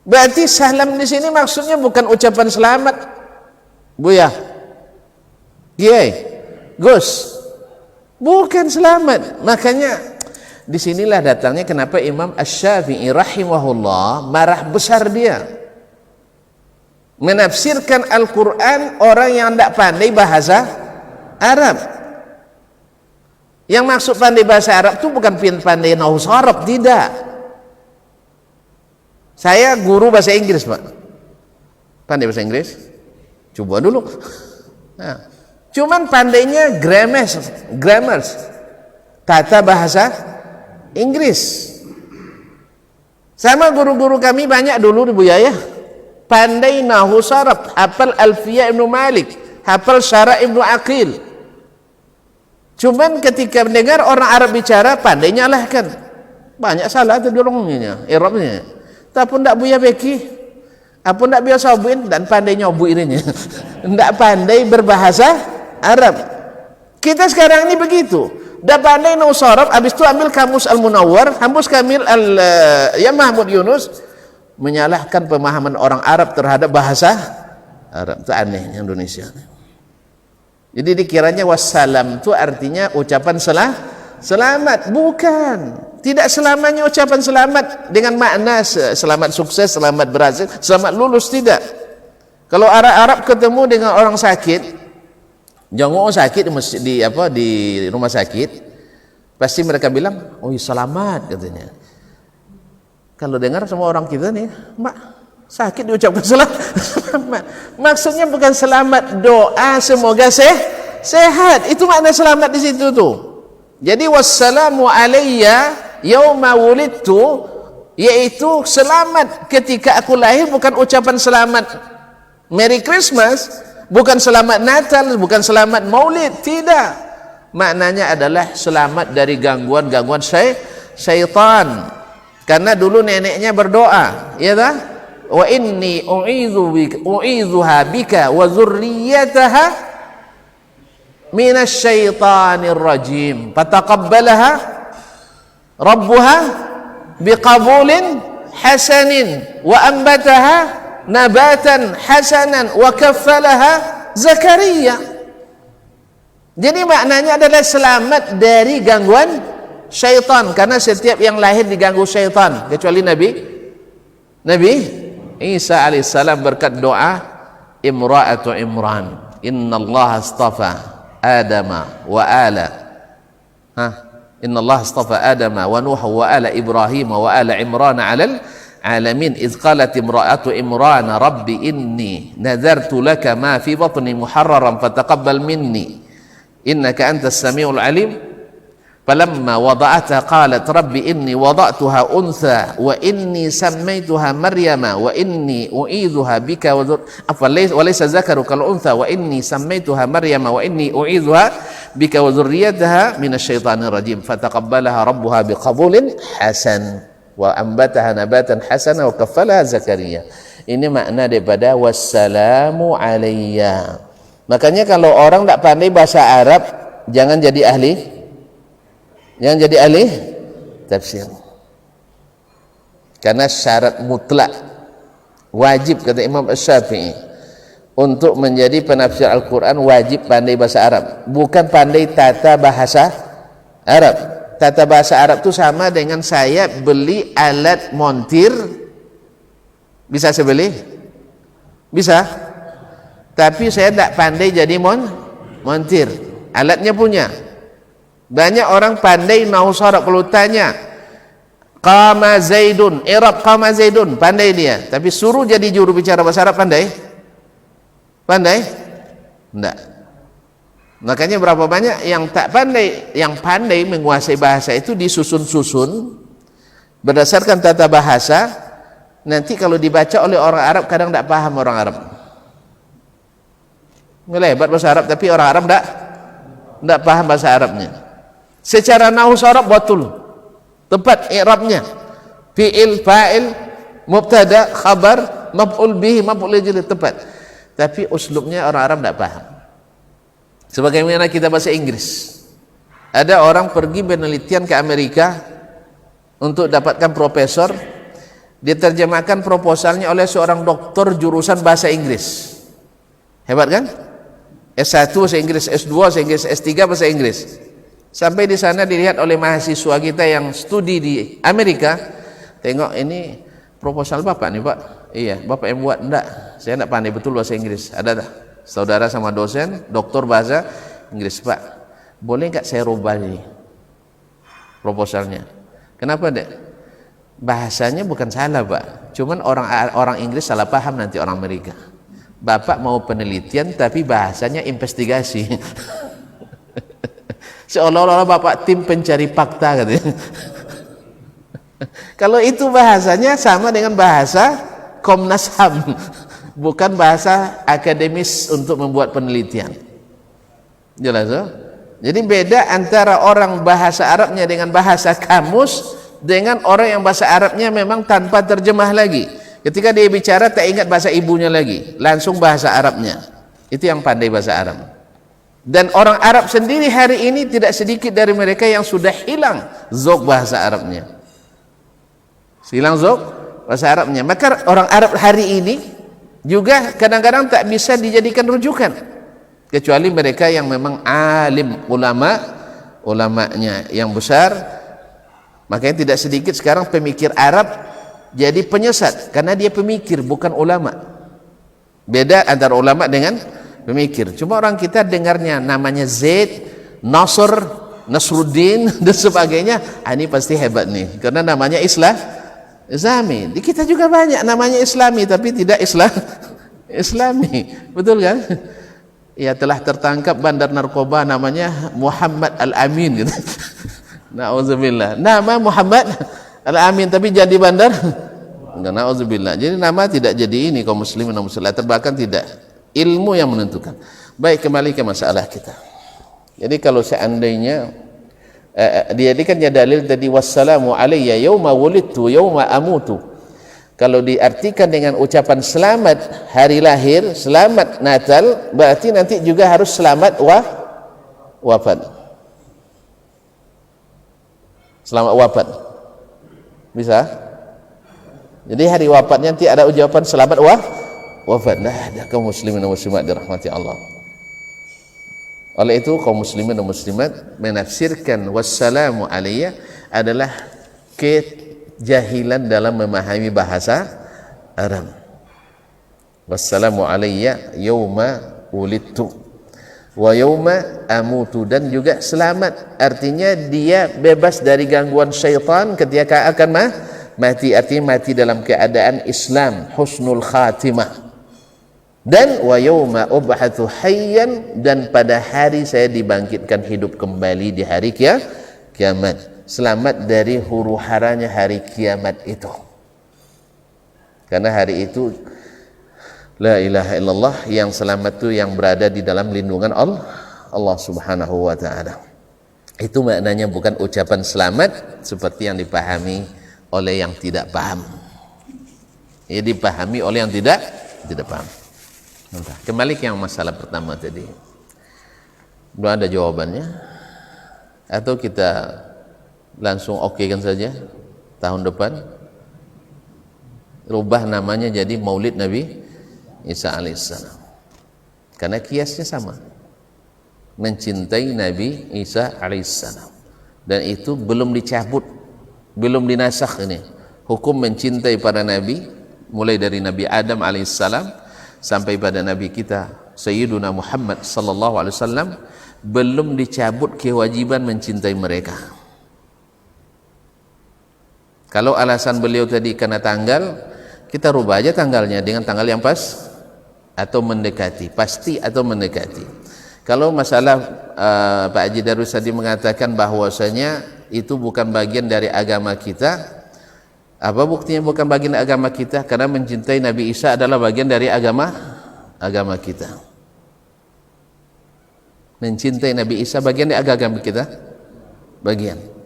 Berarti salam di sini maksudnya bukan ucapan selamat, Buya, Kiai, Gus, bukan selamat. Makanya disinilah datangnya kenapa Imam Asy-Syafi'i rahimahullah marah besar dia menafsirkan Al-Quran orang yang tidak pandai bahasa Arab. Yang maksud pandai bahasa Arab itu bukan pandai nahwu sharaf, tidak. Saya guru bahasa Inggris Pak. Pandai bahasa Inggris? Coba dulu. Nah, cuman pandainya grammars, tata bahasa Inggris. Sama guru-guru kami banyak dulu Bu ya, pandai nahwu sharaf, hafal Alfiyah Ibnu Malik, hafal Syarah Ibnu Aqil. Cuman ketika mendengar orang Arab bicara, pandai nyalahkan. Banyak salah itu dorongnya, i'rabnya. Tapi tidak buya beki, apa tidak biasa obuin dan pandai nyobuin ini, tidak pandai berbahasa Arab. Kita sekarang ini begitu, tidak pandai nahwu sharaf, habis itu ambil kamus Al-Munawwar, hambus kamil Mahmud Yunus, menyalahkan pemahaman orang Arab terhadap bahasa Arab. Itu aneh Indonesia. Jadi dikiranya wassalam itu artinya ucapan selamat, bukan. Tidak selamanya ucapan selamat dengan makna selamat sukses, selamat berhasil, selamat lulus, tidak. Kalau Arab ketemu dengan orang sakit, jangan sakit di rumah sakit, pasti mereka bilang, "Oh, selamat," katanya. Kalau dengar sama orang kita nih, "Mbak, Sakit diucapkan selamat. Maksudnya bukan selamat doa semoga sehat. Itu makna selamat di situ tuh. Jadi wassalamu alayya yauma wulidtu, yaitu selamat ketika aku lahir, bukan ucapan selamat Merry Christmas, bukan selamat Natal, bukan selamat Maulid, tidak. Maknanya adalah selamat dari gangguan-gangguan syaitan. Karena dulu neneknya berdoa, ya tak? Wa inni u'idzuha bika wa dzurriyyataha minasy syaithanir rajim. Fataqabbalaha rabbuha biqabulin hasanin wa ambataha nabatan hasanan wa kaffalaha Zakaria. Jadi maknanya adalah selamat dari gangguan syaitan, karena setiap yang lahir diganggu syaitan, kecuali Nabi Isa alaihissalam berkat doa imra'atu Imran, innallaha astafa Adama wa ala innallaha astafa Adama wa Nuha wa ala Ibrahim wa ala Imran 'alal alamin idh qalat imra'atu Imran rabbi inni nadartu laka ma fi batni muharraran fataqabbal minni innaka antas samiul alim. Falamma wada'atha qalat rabbi inni wada'tuha untha wa inni sammaytuha Maryama wa inni u'idzuha bika wa laysa zakaru kal untha wa inni sammaytuha Maryama wa inni u'idzuha bika wa dzurriyyataha minasy syaithanir rajim. Fataqabbalaha rabbuha biqabulin hasan wa ambataha nabatan hasana wa kaffalaha Zakaria. Ini makna daripada wassalamu alayya. Makanya kalau orang tak pandai bahasa Arab, jangan jadi ahli tafsir. Karena syarat mutlak wajib, kata Imam Asy-Syafi'i, untuk menjadi penafsir Al-Quran wajib pandai bahasa Arab, bukan pandai tata bahasa Arab. Tata bahasa Arab itu sama dengan saya beli alat montir. Bisa saya beli? Bisa. Tapi saya tidak pandai jadi montir. Alatnya punya. Banyak orang pandai nahwu sharaf, kalau tanya qama zaidun, i'rab qama zaidun, pandai dia, tapi suruh jadi juru bicara bahasa Arab pandai? Enggak. Makanya berapa banyak yang tak pandai, yang pandai menguasai bahasa itu disusun-susun berdasarkan tata bahasa. Nanti kalau dibaca oleh orang Arab kadang tak paham orang Arab. Hebat bahasa Arab tapi orang Arab tak paham bahasa Arabnya. Secara nahwu sharaf betul, tepat i'rabnya, fi'il, fa'il, mubtada, khabar, maf'ul bihi, maf'ul ijli, tepat. Tapi uslubnya orang Arab tidak paham. Sebagaimana kita bahasa Inggris, ada orang pergi penelitian ke Amerika untuk dapatkan profesor, diterjemahkan proposalnya oleh seorang doktor jurusan bahasa Inggris. Hebat kan? S1 bahasa Inggris, S2 bahasa Inggris, S3 bahasa Inggris. Sampai di sana dilihat oleh mahasiswa kita yang studi di Amerika, tengok ini proposal Bapak nih Pak. Iya, Bapak yang buat. Enggak, saya enggak pandai betul bahasa Inggris. Ada tak? Saudara sama dosen, doktor bahasa Inggris. Pak, boleh enggak saya rubah ini proposalnya? Kenapa dek? Bahasanya bukan salah Pak, cuman orang Inggris salah paham nanti orang Amerika. Bapak mau penelitian tapi bahasanya investigasi. Seolah-olah Bapak tim pencari fakta katanya. Kalau itu bahasanya sama dengan bahasa Komnas HAM, bukan bahasa akademis untuk membuat penelitian. Jelas so? Jadi beda antara orang bahasa Arabnya dengan bahasa kamus dengan orang yang bahasa Arabnya memang tanpa terjemah lagi. Ketika dia bicara tak ingat bahasa ibunya lagi, langsung bahasa Arabnya. Itu yang pandai bahasa Arab. Dan orang Arab sendiri hari ini tidak sedikit dari mereka yang sudah hilang zok bahasa Arabnya. Hilang zok bahasa Arabnya. Maka orang Arab hari ini juga kadang-kadang tak bisa dijadikan rujukan, kecuali mereka yang memang alim, ulamanya yang besar. Makanya tidak sedikit sekarang pemikir Arab jadi penyesat karena dia pemikir bukan ulama. Beda antara ulama dengan pemikir. Cuma orang kita dengarnya namanya Zaid, Nasr, Nasruddin dan sebagainya. Ini pasti hebat nih karena namanya Islami. Di kita juga banyak namanya Islami tapi tidak Islami. Betul kan? Ya, telah tertangkap bandar narkoba namanya Muhammad Al-Amin gitu. Na'udzubillah. Nama Muhammad Al-Amin tapi jadi bandar. Na'udzubillah. Jadi nama tidak jadi ini kaum muslimin dan muslimat, bahkan tidak. Ilmu yang menentukan. Baik, kembali ke masalah kita. Jadi kalau seandainya dia kan ya dalil tadi wassalamu alayya yauma wulidtu yauma amutu. Kalau diartikan dengan ucapan selamat hari lahir, selamat Natal, berarti nanti juga harus selamat wafat. Selamat wafat. Bisa? Jadi hari wafatnya nanti ada ucapan selamat wafat. Nah, ada kaum muslimin dan muslimat dirahmati Allah. Oleh itu kaum muslimin dan muslimat menafsirkan wassalamu alayya adalah kejahilan dalam memahami bahasa Arab. Wassalamu alayya yauma wulidtu wa yauma amutu, dan juga selamat artinya dia bebas dari gangguan syaitan ketika akan mati, artinya mati dalam keadaan Islam, husnul khatimah. Dan wa yauma ub'atsu hayyan, dan pada hari saya dibangkitkan hidup kembali di hari kiamat. Selamat dari huru-haranya hari kiamat itu. Karena hari itu la ilaha illallah, yang selamat itu yang berada di dalam lindungan Allah Subhanahu wa taala. Itu maknanya, bukan ucapan selamat seperti yang dipahami oleh yang tidak paham. Ya, dipahami oleh yang tidak paham. Kembali ke yang masalah pertama tadi. Belum ada jawabannya, atau kita langsung okekan saja tahun depan rubah namanya jadi Maulid Nabi Isa alaihissalam, karena kiasnya sama, mencintai Nabi Isa alaihissalam, dan itu belum dicabut, belum dinasakh. Ini hukum mencintai para nabi mulai dari Nabi Adam alaihissalam sampai pada Nabi kita Sayyiduna Muhammad sallallahu alaihi wasallam, belum dicabut kewajiban mencintai mereka. Kalau alasan beliau tadi karena tanggal, kita rubah aja tanggalnya dengan tanggal yang pas atau mendekati, pasti atau mendekati. Kalau masalah Pak Haji Darus tadi mengatakan bahwasanya itu bukan bagian dari agama kita, apa buktinya bukan bagian agama kita? Karena mencintai Nabi Isa adalah bagian dari agama kita. Mencintai Nabi Isa bagian dari agama kita? Bagian.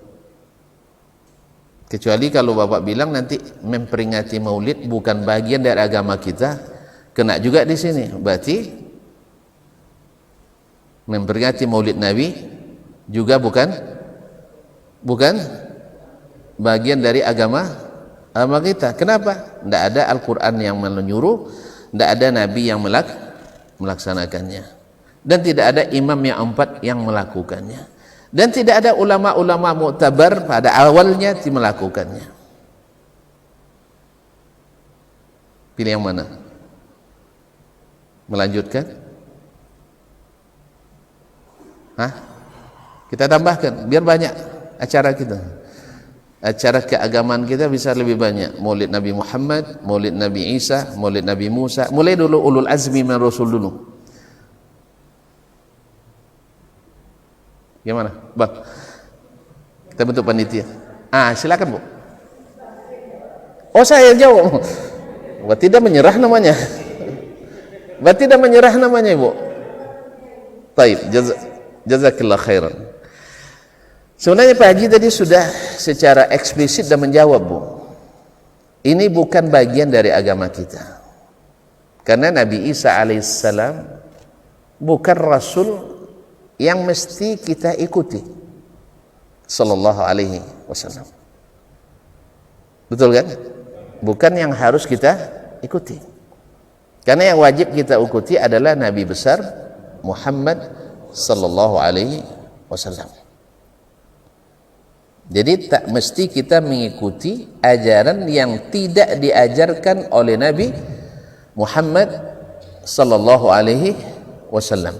Kecuali kalau Bapak bilang nanti memperingati Maulid bukan bagian dari agama kita, kena juga di sini. Berarti memperingati Maulid Nabi juga bukan bagian dari agama kita. Kenapa? Tidak ada Al-Quran yang menyuruh, tidak ada Nabi yang melaksanakannya, dan tidak ada imam yang 4 yang melakukannya, dan tidak ada ulama-ulama mu'tabar pada awalnya yang melakukannya. Pilih yang mana? Melanjutkan? Kita tambahkan biar banyak acara kita. Acara keagamaan kita bisa lebih banyak. Maulid Nabi Muhammad, Maulid Nabi Isa, Maulid Nabi Musa. Mulai dulu ulul azmi min Rasul dulu. Gimana? Bang, kita bentuk panitia. Silakan Bu. Oh, saya jawab. Berarti tidak menyerah namanya. Berarti tidak menyerah namanya Ibu. Taib, jazakillah khairan. Sebenarnya Pak Haji tadi sudah secara eksplisit dan menjawab Bu. Ini bukan bagian dari agama kita. Karena Nabi Isa alaihissalam bukan Rasul yang mesti kita ikuti, sallallahu alaihi wasallam. Betul kan? Bukan yang harus kita ikuti. Karena yang wajib kita ikuti adalah Nabi besar Muhammad sallallahu alaihi wasallam. Jadi tak mesti kita mengikuti ajaran yang tidak diajarkan oleh Nabi Muhammad sallallahu alaihi wasallam.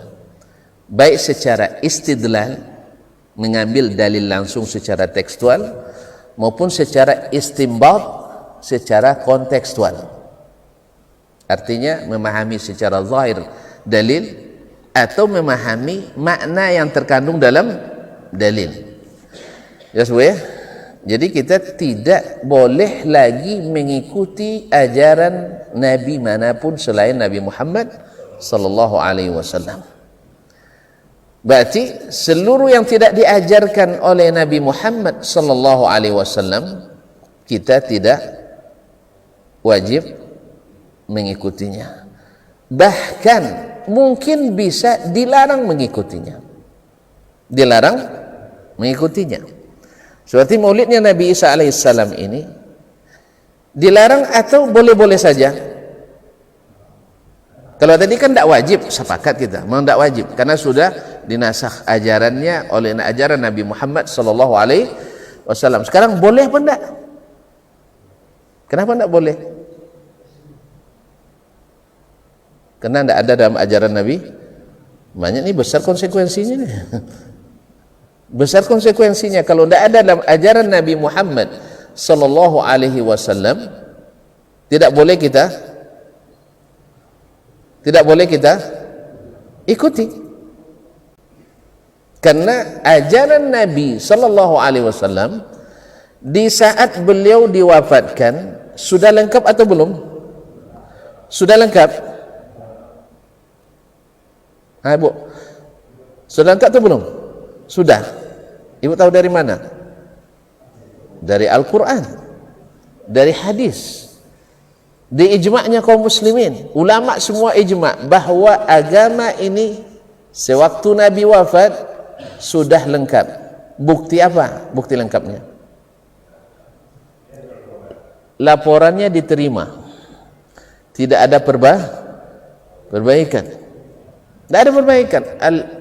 Baik secara istidlal, mengambil dalil langsung secara tekstual, maupun secara istimbat, secara kontekstual. Artinya memahami secara zahir dalil atau memahami makna yang terkandung dalam dalil. Ya ya. Jadi kita tidak boleh lagi mengikuti ajaran Nabi manapun selain Nabi Muhammad sallallahu alaihi wasallam. Berarti seluruh yang tidak diajarkan oleh Nabi Muhammad sallallahu alaihi wasallam kita tidak wajib mengikutinya. Bahkan mungkin bisa dilarang mengikutinya. Dilarang mengikutinya. Seperti maulidnya Nabi Isa alaihissalam ini dilarang atau boleh-boleh saja? Kalau tadi kan tidak wajib, sepakat kita, memang tidak wajib karena sudah dinasakh ajarannya oleh ajaran Nabi Muhammad sallallahu alaihi wasallam. Sekarang boleh apa enggak? Kenapa enggak boleh? Karena tidak ada dalam ajaran Nabi. Banyak nih, besar konsekuensinya nih. Besar konsekuensinya kalau tidak ada dalam ajaran Nabi Muhammad sallallahu alaihi wasallam, tidak boleh kita ikuti. Karena ajaran Nabi sallallahu alaihi wasallam di saat beliau diwafatkan sudah lengkap atau belum? Sudah lengkap? Bu, sudah lengkap atau belum? Sudah. Ibu tahu dari mana? Dari Al-Quran, dari hadis, di ijma'nya kaum muslimin. Ulama semua ijma' bahwa agama ini sewaktu Nabi wafat sudah lengkap. Bukti apa? Bukti lengkapnya, laporannya diterima, tidak ada perbaikan. Tidak ada perbaikan.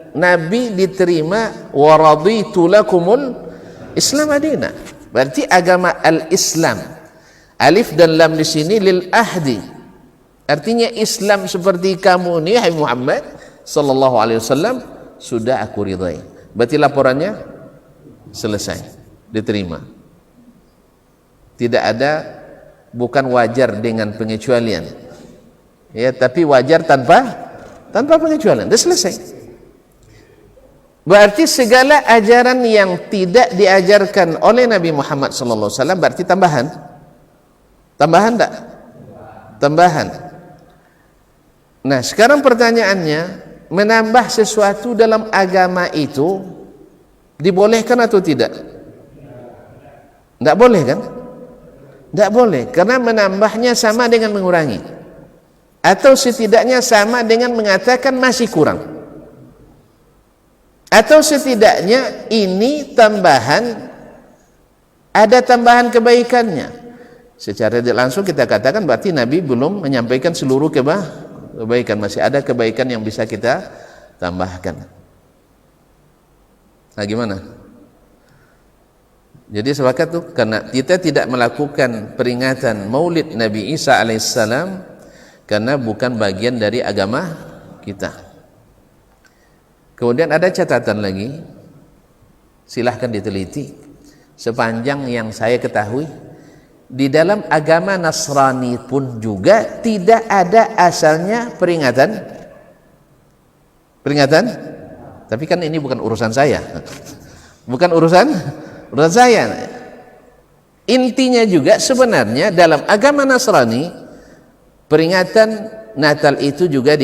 Nabi diterima, wa raditu lakumul Islam adina. Berarti agama al-Islam, alif dan lam di sini lil ahdi. Artinya Islam seperti kamu ini, hai Muhammad sallallahu alaihi wasallam, sudah aku ridai. Berarti laporannya selesai, diterima. Tidak ada, bukan wajar dengan pengecualian. Ya, tapi wajar tanpa pengecualian. Sudah selesai. Berarti segala ajaran yang tidak diajarkan oleh Nabi Muhammad sallallahu alaihi wasallam berarti tambahan. Tambahan tak? Tambahan. Nah, sekarang pertanyaannya, menambah sesuatu dalam agama itu dibolehkan atau tidak? Tidak boleh kan? Tidak boleh, karena menambahnya sama dengan mengurangi, atau setidaknya sama dengan mengatakan masih kurang. Atau setidaknya ini tambahan, ada tambahan kebaikannya. Secara tidak langsung kita katakan berarti Nabi belum menyampaikan seluruh kebaikan, masih ada kebaikan yang bisa kita tambahkan. Nah, gimana? Jadi sepakat tuh, karena kita tidak melakukan peringatan Maulid Nabi Isa alaihissalam karena bukan bagian dari agama kita. Kemudian ada catatan lagi, silahkan diteliti. Sepanjang yang saya ketahui, di dalam agama Nasrani pun juga tidak ada asalnya peringatan. Tapi kan ini bukan urusan saya. Bukan urusan saya. Intinya juga sebenarnya dalam agama Nasrani, peringatan Natal itu juga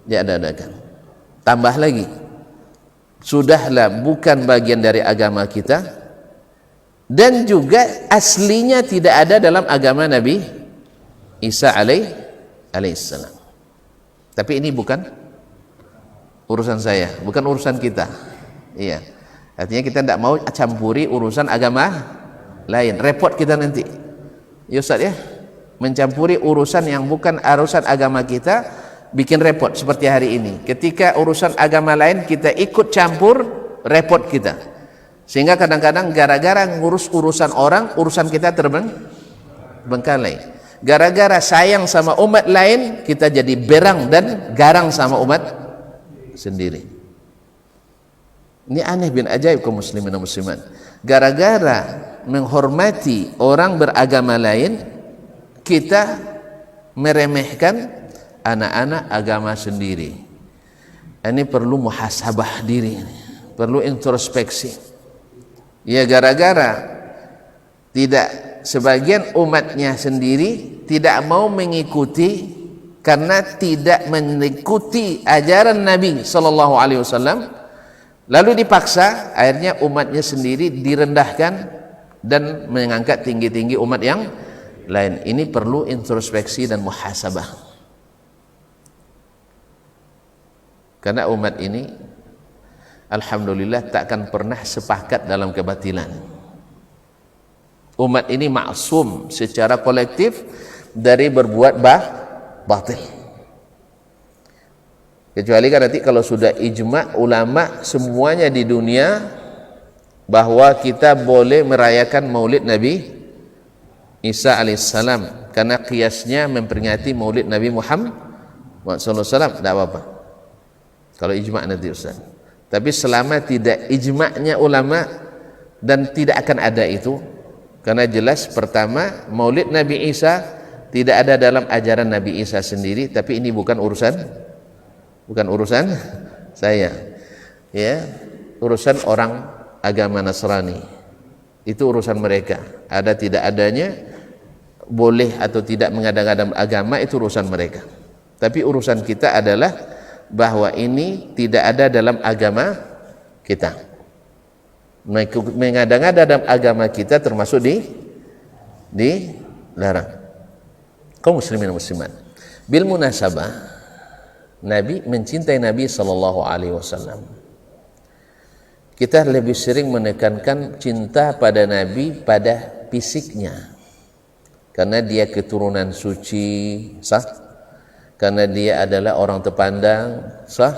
diadakan. Tambah lagi, sudahlah bukan bagian dari agama kita, dan juga aslinya tidak ada dalam agama Nabi Isa alaihissalam. Tapi ini bukan urusan saya, bukan urusan kita. Iya, artinya kita tidak mau campuri urusan agama lain, repot kita nanti ya Ustaz ya, mencampuri urusan yang bukan urusan agama kita, bikin repot. Seperti hari ini, ketika urusan agama lain kita ikut campur, repot kita, sehingga kadang-kadang gara-gara ngurus urusan orang, urusan kita terbengkalai. Gara-gara sayang sama umat lain, kita jadi berang dan garang sama umat sendiri. Ini aneh bin ajaib kaum muslimin dan muslimat. Gara-gara menghormati orang beragama lain, kita meremehkan anak-anak agama sendiri. Ini perlu muhasabah diri, perlu introspeksi. Ya, gara-gara tidak sebagian umatnya sendiri tidak mau mengikuti karena tidak mengikuti ajaran Nabi Sallallahu Alaihi Wasallam, lalu dipaksa, akhirnya umatnya sendiri direndahkan dan mengangkat tinggi-tinggi umat yang lain. Ini perlu introspeksi dan muhasabah. Karena umat ini alhamdulillah takkan pernah sepakat dalam kebatilan. Umat ini maksum secara kolektif dari berbuat batil. Kecuali kan nanti kalau sudah ijma ulama semuanya di dunia bahwa kita boleh merayakan maulid Nabi Isa alaihissalam, karena kiasnya memperingati maulid Nabi Muhammad SAW, tidak apa-apa kalau ijma nanti Ustaz. Tapi selama tidak ijma'nya ulama, dan tidak akan ada itu, karena jelas pertama maulid Nabi Isa tidak ada dalam ajaran Nabi Isa sendiri, tapi ini bukan urusan saya, ya, urusan orang agama Nasrani. Itu urusan mereka. Ada tidak adanya, boleh atau tidak mengada-ngada agama, itu urusan mereka. Tapi urusan kita adalah bahwa ini tidak ada dalam agama kita. Mengada-ngada dalam agama kita termasuk dilarang. Kaum muslimin dan muslimat, bil munasabah, Nabi mencintai Nabi Sallallahu Alaihi Wasallam. Kita lebih sering menekankan cinta pada Nabi pada fisiknya, karena dia keturunan suci, sah. Karena dia adalah orang terpandang, sah.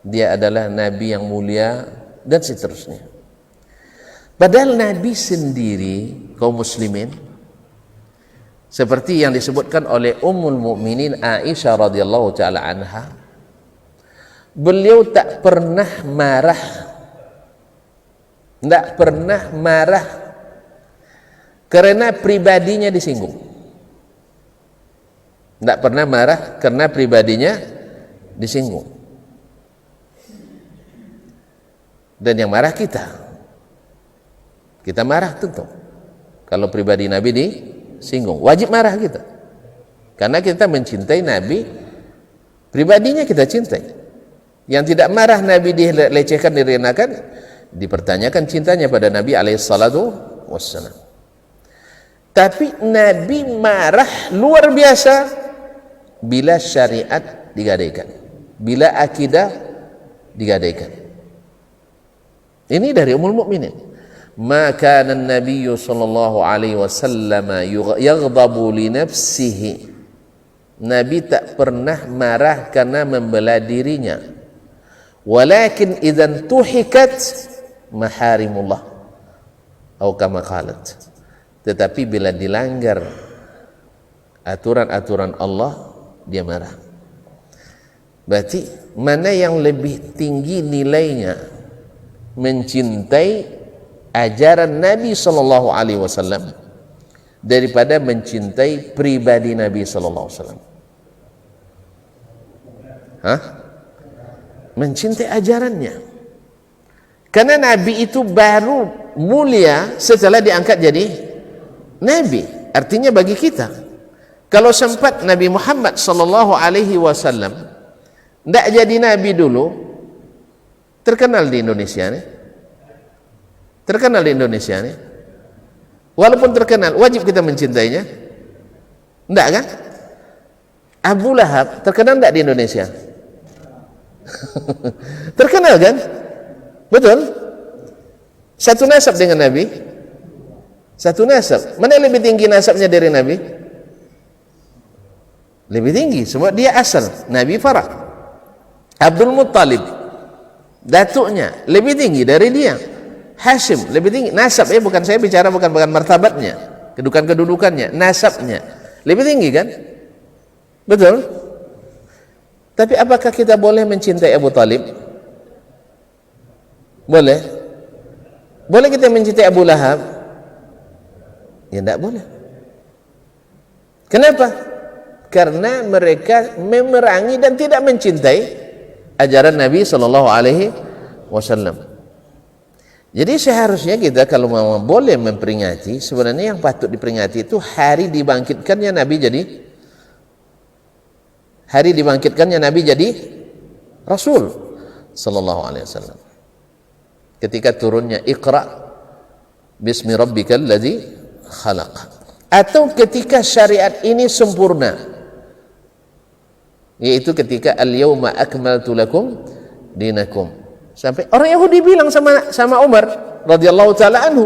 Dia adalah Nabi yang mulia, dan seterusnya. Padahal Nabi sendiri, kaum muslimin, seperti yang disebutkan oleh Ummul Mukminin Aisyah radhiyallahu taala anha, beliau tak pernah marah karena pribadinya disinggung. Tidak pernah marah karena pribadinya disinggung. Dan yang marah kita marah tentu kalau pribadi Nabi disinggung, wajib marah kita, karena kita mencintai Nabi, pribadinya kita cintai. Yang tidak marah Nabi dilecehkan, direnakan, dipertanyakan cintanya pada Nabi alaihissalatu wassalam. Tapi Nabi marah luar biasa bila syariat digadaikan, bila akidah digadaikan. Ini dari Ummul Mukminin. Maka Nabi sallallahu alaihi wasallam yaghdabu li nafsihi. Nabi tak pernah marah karena membela dirinya. Walakin idzan tuhikat maharimullah atau kama qalat. Tetapi bila dilanggar aturan-aturan Allah, dia marah. Berarti mana yang lebih tinggi nilainya, mencintai ajaran Nabi Sallallahu Alaihi Wasallam daripada mencintai pribadi Nabi Sallallahu Alaihi Wasallam? Mencintai ajarannya. Karena Nabi itu baru mulia setelah diangkat jadi Nabi. Artinya bagi kita, kalau sempat Nabi Muhammad Sallallahu Alaihi Wasallam tidak jadi Nabi dulu, terkenal di Indonesia nih. Terkenal di Indonesia nih. Walaupun terkenal, wajib kita mencintainya? Tidak kan? Abu Lahab terkenal tidak di Indonesia? Terkenal kan? Betul? Satu nasab dengan Nabi. Satu nasab. Mana yang lebih tinggi nasabnya dari Nabi? Lebih tinggi, sebab dia asal Nabi Farah. Abdul Muttalib, datuknya lebih tinggi dari dia. Hashim lebih tinggi nasab, bukan saya bicara bukan martabatnya, kedudukannya, nasabnya lebih tinggi kan? Betul? Tapi apakah kita boleh mencintai Abu Talib? Boleh? Boleh kita mencintai Abu Lahab? Ya tidak boleh. Kenapa? Karena mereka memerangi dan tidak mencintai ajaran Nabi Sallallahu Alaihi Wasallam. Jadi seharusnya kita kalau mau boleh memperingati, sebenarnya yang patut diperingati itu hari dibangkitkannya Nabi jadi Rasul Sallallahu Alaihi Wasallam. Ketika turunnya Iqra bismi rabbikal ladzi khalaq, atau ketika syariat ini sempurna, yaitu ketika al-yawma akmaltu lakum dinakum. Sampai orang Yahudi bilang sama Umar radhiyallahu taala anhu,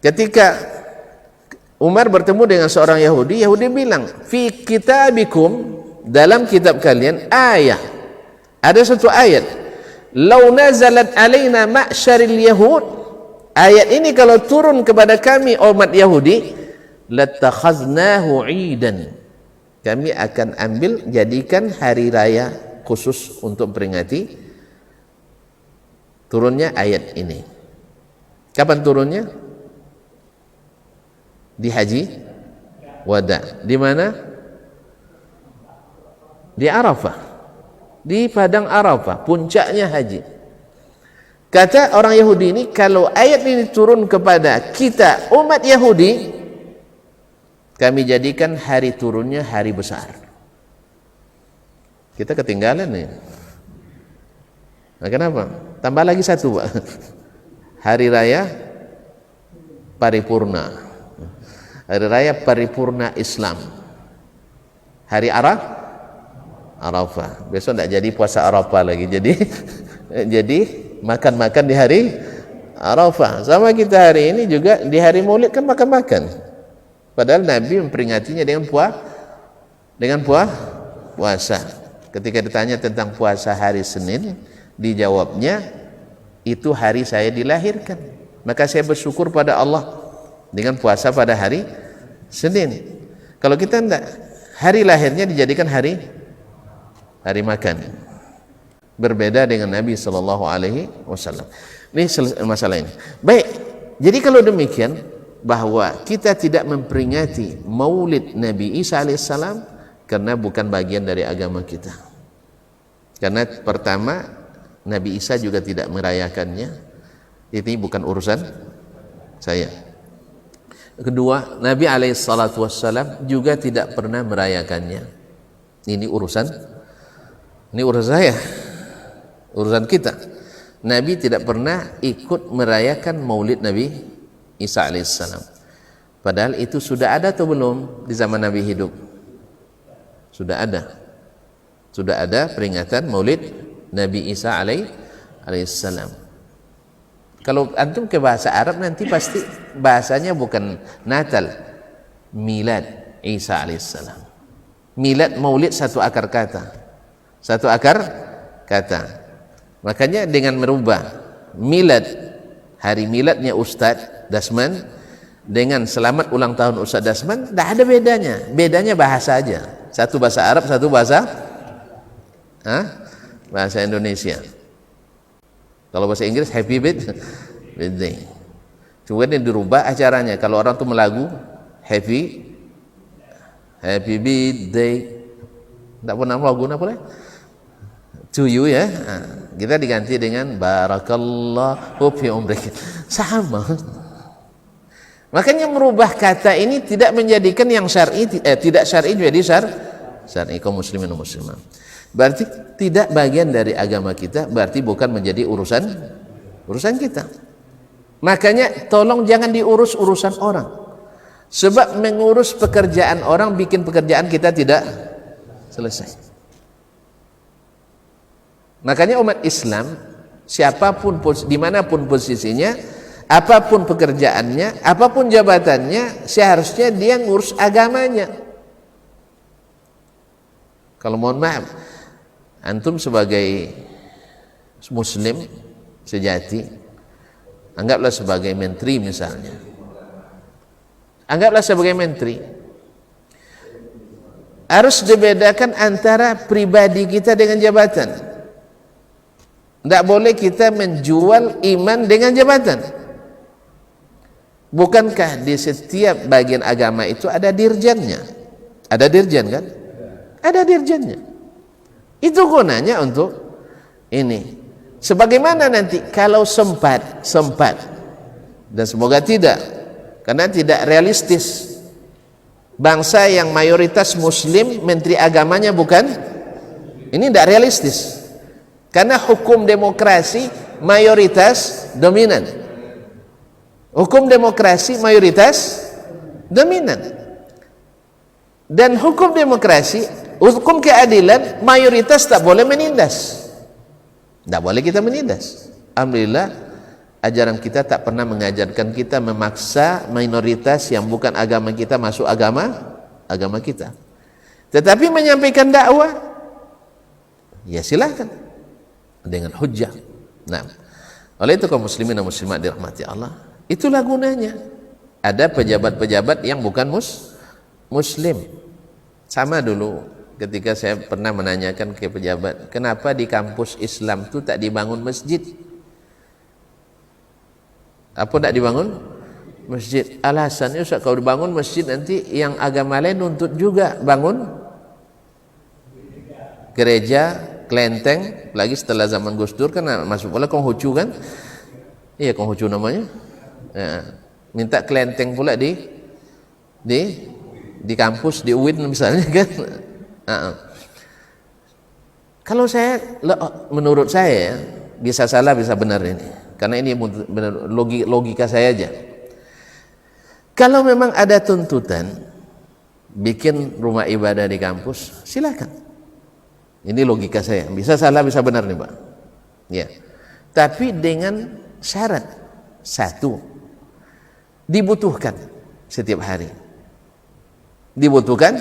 ketika Umar bertemu dengan seorang Yahudi bilang, fi kitabikum, dalam kitab kalian ayat, ada satu ayat, lau nazalat alaina ma'syaril yahud, ayat ini kalau turun kepada kami umat Yahudi, latakhaznahu idan, kami akan ambil jadikan hari raya khusus untuk peringati turunnya ayat ini. Kapan turunnya? Di Haji Wada. Di mana? Di Arafah, di padang Arafah, puncaknya haji. Kata orang Yahudi ini, kalau ayat ini turun kepada kita umat Yahudi, kami jadikan hari turunnya hari besar. Kita ketinggalan nih. Nah, kenapa? Tambah lagi satu, Pak. Hari raya paripurna. Hari raya paripurna Islam. Hari Arafah. Besok tidak jadi puasa Arafah lagi. Jadi makan-makan di hari Arafah. Sama kita hari ini juga di hari Maulid kan makan-makan. Padahal Nabi memperingatinya dengan puasa. Ketika ditanya tentang puasa hari Senin, dijawabnya, itu hari saya dilahirkan, maka saya bersyukur pada Allah dengan puasa pada hari Senin. Kalau kita tidak, hari lahirnya dijadikan hari makan. Berbeda dengan Nabi Sallallahu Alaihi Wasallam. Ini masalah ini. Baik, jadi kalau demikian, bahwa kita tidak memperingati Maulid Nabi Isa alaihissalam karena bukan bagian dari agama kita. Karena pertama, Nabi Isa juga tidak merayakannya. Ini bukan urusan saya. Kedua, Nabi alaihissalam juga tidak pernah merayakannya. Ini urusan saya, urusan kita. Nabi tidak pernah ikut merayakan Maulid Nabi Isa alaihissalam. Padahal itu sudah ada atau belum di zaman Nabi hidup? Sudah ada peringatan Maulid Nabi Isa alaihissalam. Kalau antum ke bahasa Arab nanti pasti bahasanya bukan Natal, Milad Isa alaihissalam. Milad, Maulid satu akar kata. Makanya dengan merubah Milad, hari miladnya Ustadz Dasman, dengan selamat ulang tahun Ustadz Dasman, tidak ada bedanya. Bedanya bahasa aja. Satu bahasa Arab, satu bahasa Indonesia. Kalau bahasa Inggris happy birthday. Cuma ini dirubah acaranya. Kalau orang tuh melagu happy birthday, tidak pernah lagu apa boleh to you ya. Kita diganti dengan barakallahu fi umrik. Sama. Makanya merubah kata ini tidak menjadikan yang syar'i tidak syar'i jadi syar'i kaum muslimin dan muslimat. Berarti tidak bagian dari agama kita, berarti bukan menjadi urusan kita. Makanya tolong jangan diurus urusan orang. Sebab mengurus pekerjaan orang bikin pekerjaan kita tidak selesai. Makanya umat Islam, siapapun, dimanapun posisinya, apapun pekerjaannya, apapun jabatannya, seharusnya dia ngurus agamanya. Kalau mohon maaf, antum sebagai muslim sejati, anggaplah sebagai menteri misalnya, anggaplah sebagai menteri, harus dibedakan antara pribadi kita dengan jabatan. Tidak boleh kita menjual iman dengan jabatan. Bukankah di setiap bagian agama itu ada dirjennya? Ada dirjen kan? Ada dirjennya. Itu gunanya untuk ini. Sebagaimana nanti kalau sempat, dan semoga tidak, karena tidak realistis. Bangsa yang mayoritas muslim, menteri agamanya bukan, ini tidak realistis. Karena hukum demokrasi mayoritas dominan. Hukum demokrasi mayoritas dominan. Dan hukum demokrasi, hukum keadilan mayoritas tak boleh menindas. Tak boleh kita menindas. Alhamdulillah, ajaran kita tak pernah mengajarkan kita memaksa minoritas yang bukan agama kita masuk agama kita. Tetapi menyampaikan dakwah, ya silakan dengan hujjah. Nah, oleh itu kaum muslimin dan muslimat dirahmati Allah, itulah gunanya. Ada pejabat-pejabat yang bukan muslim. Sama dulu ketika saya pernah menanyakan ke pejabat, kenapa di kampus Islam itu tak dibangun masjid? Apa tak dibangun masjid? Alasannya, Ustaz, kalau dibangun masjid nanti yang agama lain nuntut juga bangun gereja, kelenteng, lagi setelah zaman Gus Dur kan masuk pula Konghucu kan? Iya, Konghucu namanya. Ya, minta kelenteng pula di kampus di UIN misalnya kan. Kalau saya, menurut saya, bisa salah bisa benar ini, karena ini benar logika saya aja. Kalau memang ada tuntutan bikin rumah ibadah di kampus, silakan. Ini logika saya, bisa salah bisa benar nih Pak. Ya. Tapi dengan syarat satu, dibutuhkan setiap hari. Dibutuhkan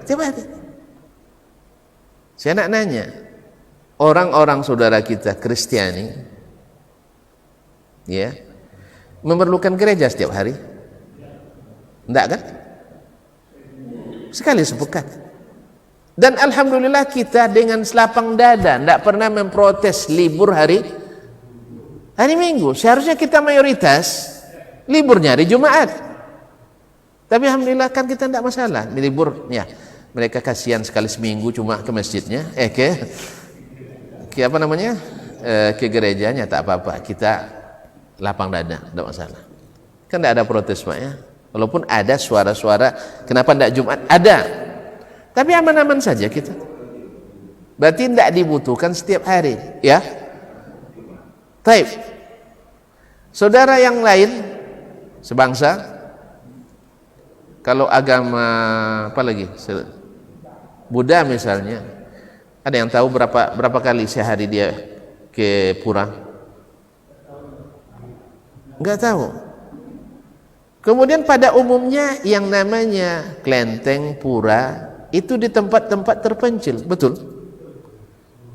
setiap hari. Saya nak nanya, orang-orang saudara kita Kristiani, ya, memerlukan gereja setiap hari? Enggak kan? Sekali sepekan. Dan alhamdulillah kita dengan selapang dada tidak pernah memprotes libur hari Minggu. Seharusnya kita mayoritas liburnya hari Jumat. Tapi alhamdulillah kan kita tidak masalah libur. Ya, mereka kasihan sekali seminggu cuma ke masjidnya, ke apa namanya, ke gerejanya tak apa-apa. Kita lapang dada, tidak masalah. Kan tidak ada protes Pak ya. Walaupun ada suara-suara kenapa tidak Jumat, ada. Tapi aman-aman saja kita. Berarti tidak dibutuhkan setiap hari, ya. Taib. Saudara yang lain sebangsa, kalau agama apa lagi? Buddha misalnya, ada yang tahu berapa kali sehari dia ke pura? Enggak tahu. Kemudian pada umumnya yang namanya kelenteng, pura itu di tempat-tempat terpencil, betul?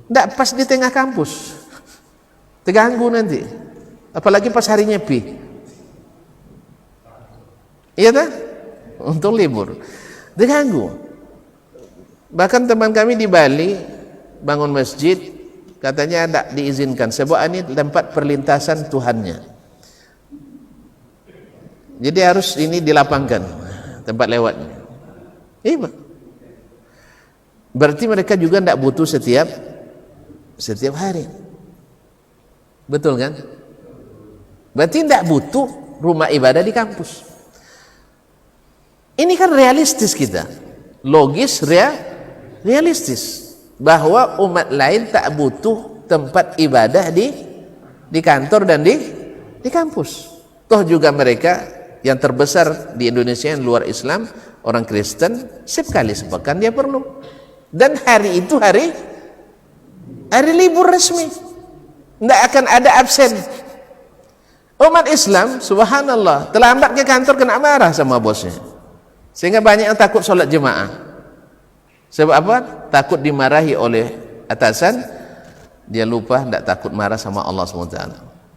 Tidak pas di tengah kampus, terganggu nanti, apalagi pas hari nyepi, iya tak? Untuk libur, terganggu. Bahkan teman kami di Bali bangun masjid, katanya tidak diizinkan, sebab ini tempat perlintasan Tuhannya, jadi harus ini dilapangkan tempat lewatnya. Iya. Berarti mereka juga tidak butuh setiap hari. Betul kan? Berarti tidak butuh rumah ibadah di kampus. Ini kan realistis kita. Logis, realistis. Bahwa umat lain tak butuh tempat ibadah di kantor dan di kampus. Toh juga mereka yang terbesar di Indonesia yang luar Islam, orang Kristen, sekali sepekan dia perlu. Dan hari itu hari libur resmi, tidak akan ada absen. Umat Islam, subhanallah, terlambat ke kantor kena marah sama bosnya, sehingga banyak yang takut sholat jemaah. Sebab apa? Takut dimarahi oleh atasan. Dia lupa tidak takut marah sama Allah SWT.